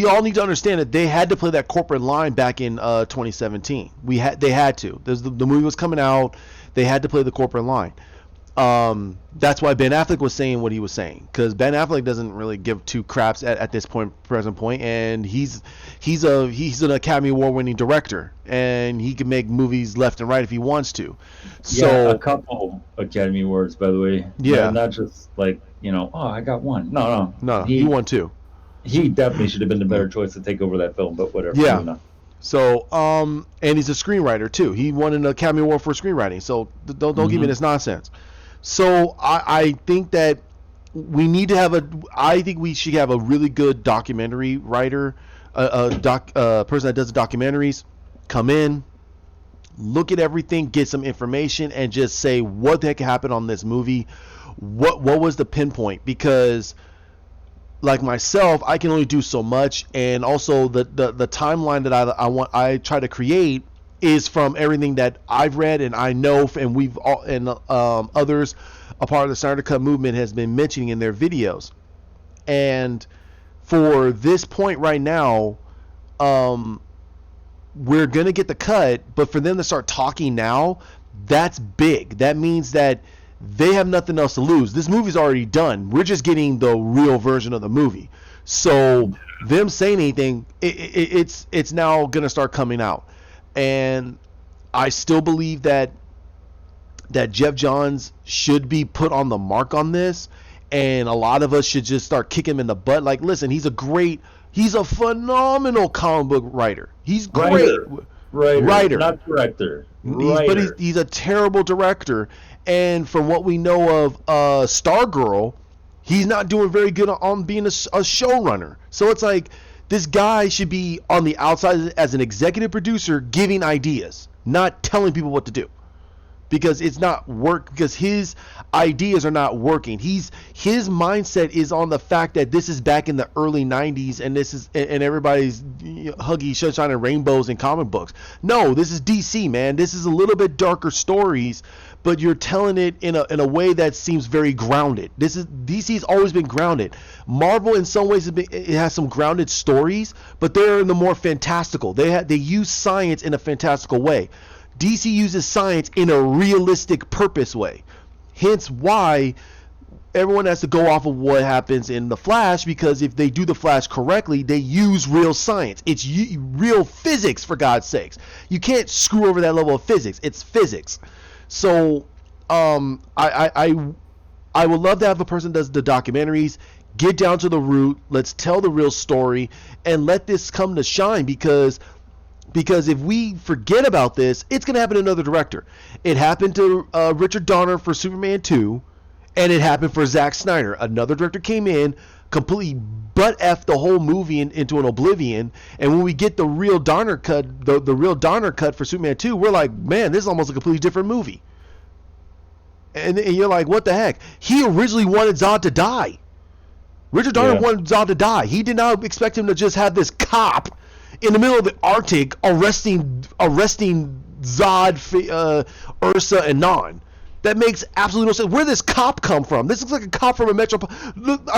all need to understand that they had to play that corporate line back in 2017. They had to. The movie was coming out. They had to play the corporate line. That's why Ben Affleck was saying what he was saying, because Ben Affleck doesn't really give two craps at this present point, and he's an Academy Award winning director, and he can make movies left and right if he wants to. So a couple Academy Awards, by the way. Yeah, not just like, you know, oh, I got one. No, he won two. He definitely should have been the better choice to take over that film, but whatever. Yeah. So, and he's a screenwriter too. He won an Academy Award for screenwriting. So don't give me this nonsense. So I think that we need to have I think we should have a really good documentary writer, a person that does the documentaries, come in, look at everything, get some information, and just say what the heck happened on this movie. What was the pinpoint? Because like myself, I can only do so much, and also the timeline that I try to create is from everything that I've read and I know, and we've all and others a part of the Snyder Cut movement has been mentioning in their videos. And for this point right now, we're gonna get the cut, but for them to start talking now, that's big. That means that they have nothing else to lose. This movie's already done. We're just getting the real version of the movie. So them saying anything, it's now gonna start coming out. And I still believe that Jeff Johns should be put on the mark on this, and a lot of us should just start kicking him in the butt. Like, listen, he's a phenomenal comic book writer. He's great. Writer. Not director. But he's a terrible director. And from what we know of Stargirl, he's not doing very good on being a showrunner. So it's like, this guy should be on the outside as an executive producer giving ideas, not telling people what to do. Because it's not work, because his ideas are not working. His mindset is on the fact that this is back in the early 90s and everybody's huggy sunshine and rainbows in comic books. No, this is DC, man. This is a little bit darker stories, but you're telling it in a way that seems very grounded. DC's always been grounded. Marvel in some ways it has some grounded stories, but they're in the more fantastical. They use science in a fantastical way. DC uses science in a realistic purpose way. Hence why everyone has to go off of what happens in The Flash, because if they do The Flash correctly, they use real science. It's real physics, for God's sakes. You can't screw over that level of physics. It's physics. So I would love to have a person that does the documentaries, get down to the root, let's tell the real story, and let this come to shine, because if we forget about this, it's going to happen to another director. It happened to Richard Donner for Superman 2, and it happened for Zack Snyder. Another director came in, completely butt-effed the whole movie into an oblivion, and when we get the real Donner cut, the real Donner cut for Superman 2, we're like, man, this is almost a completely different movie. And you're like, what the heck? He originally wanted Zod to die. Richard Donner wanted Zod to die. He did not expect him to just have this cop in the middle of the Arctic arresting Zod, Ursa, and Non. That makes absolutely no sense. Where did this cop come from? This looks like a cop from a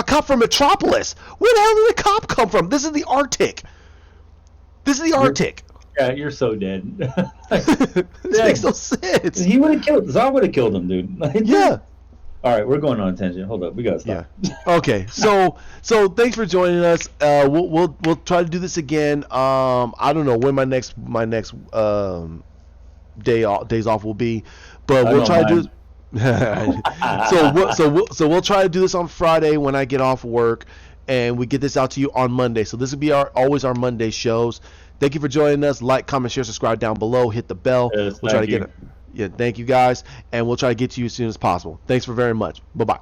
cop from Metropolis. Where the hell did the cop come from? This is the Arctic. Yeah, you're so dead. This makes no sense. Zod would have killed him, dude. Yeah. All right, we're going on a tangent. Hold up, we gotta stop. Yeah. Okay. So thanks for joining us. We'll try to do this again. I don't know when my next days off will be, but we'll try to do. So we'll try to do this on Friday when I get off work, and we get this out to you on Monday. So this will be always our Monday shows. Thank you for joining us. Like, comment, share, subscribe down below. Hit the bell. Yes, we'll try to get it. Yeah, thank you guys, and we'll try to get to you as soon as possible. Thanks for very much. Bye-bye.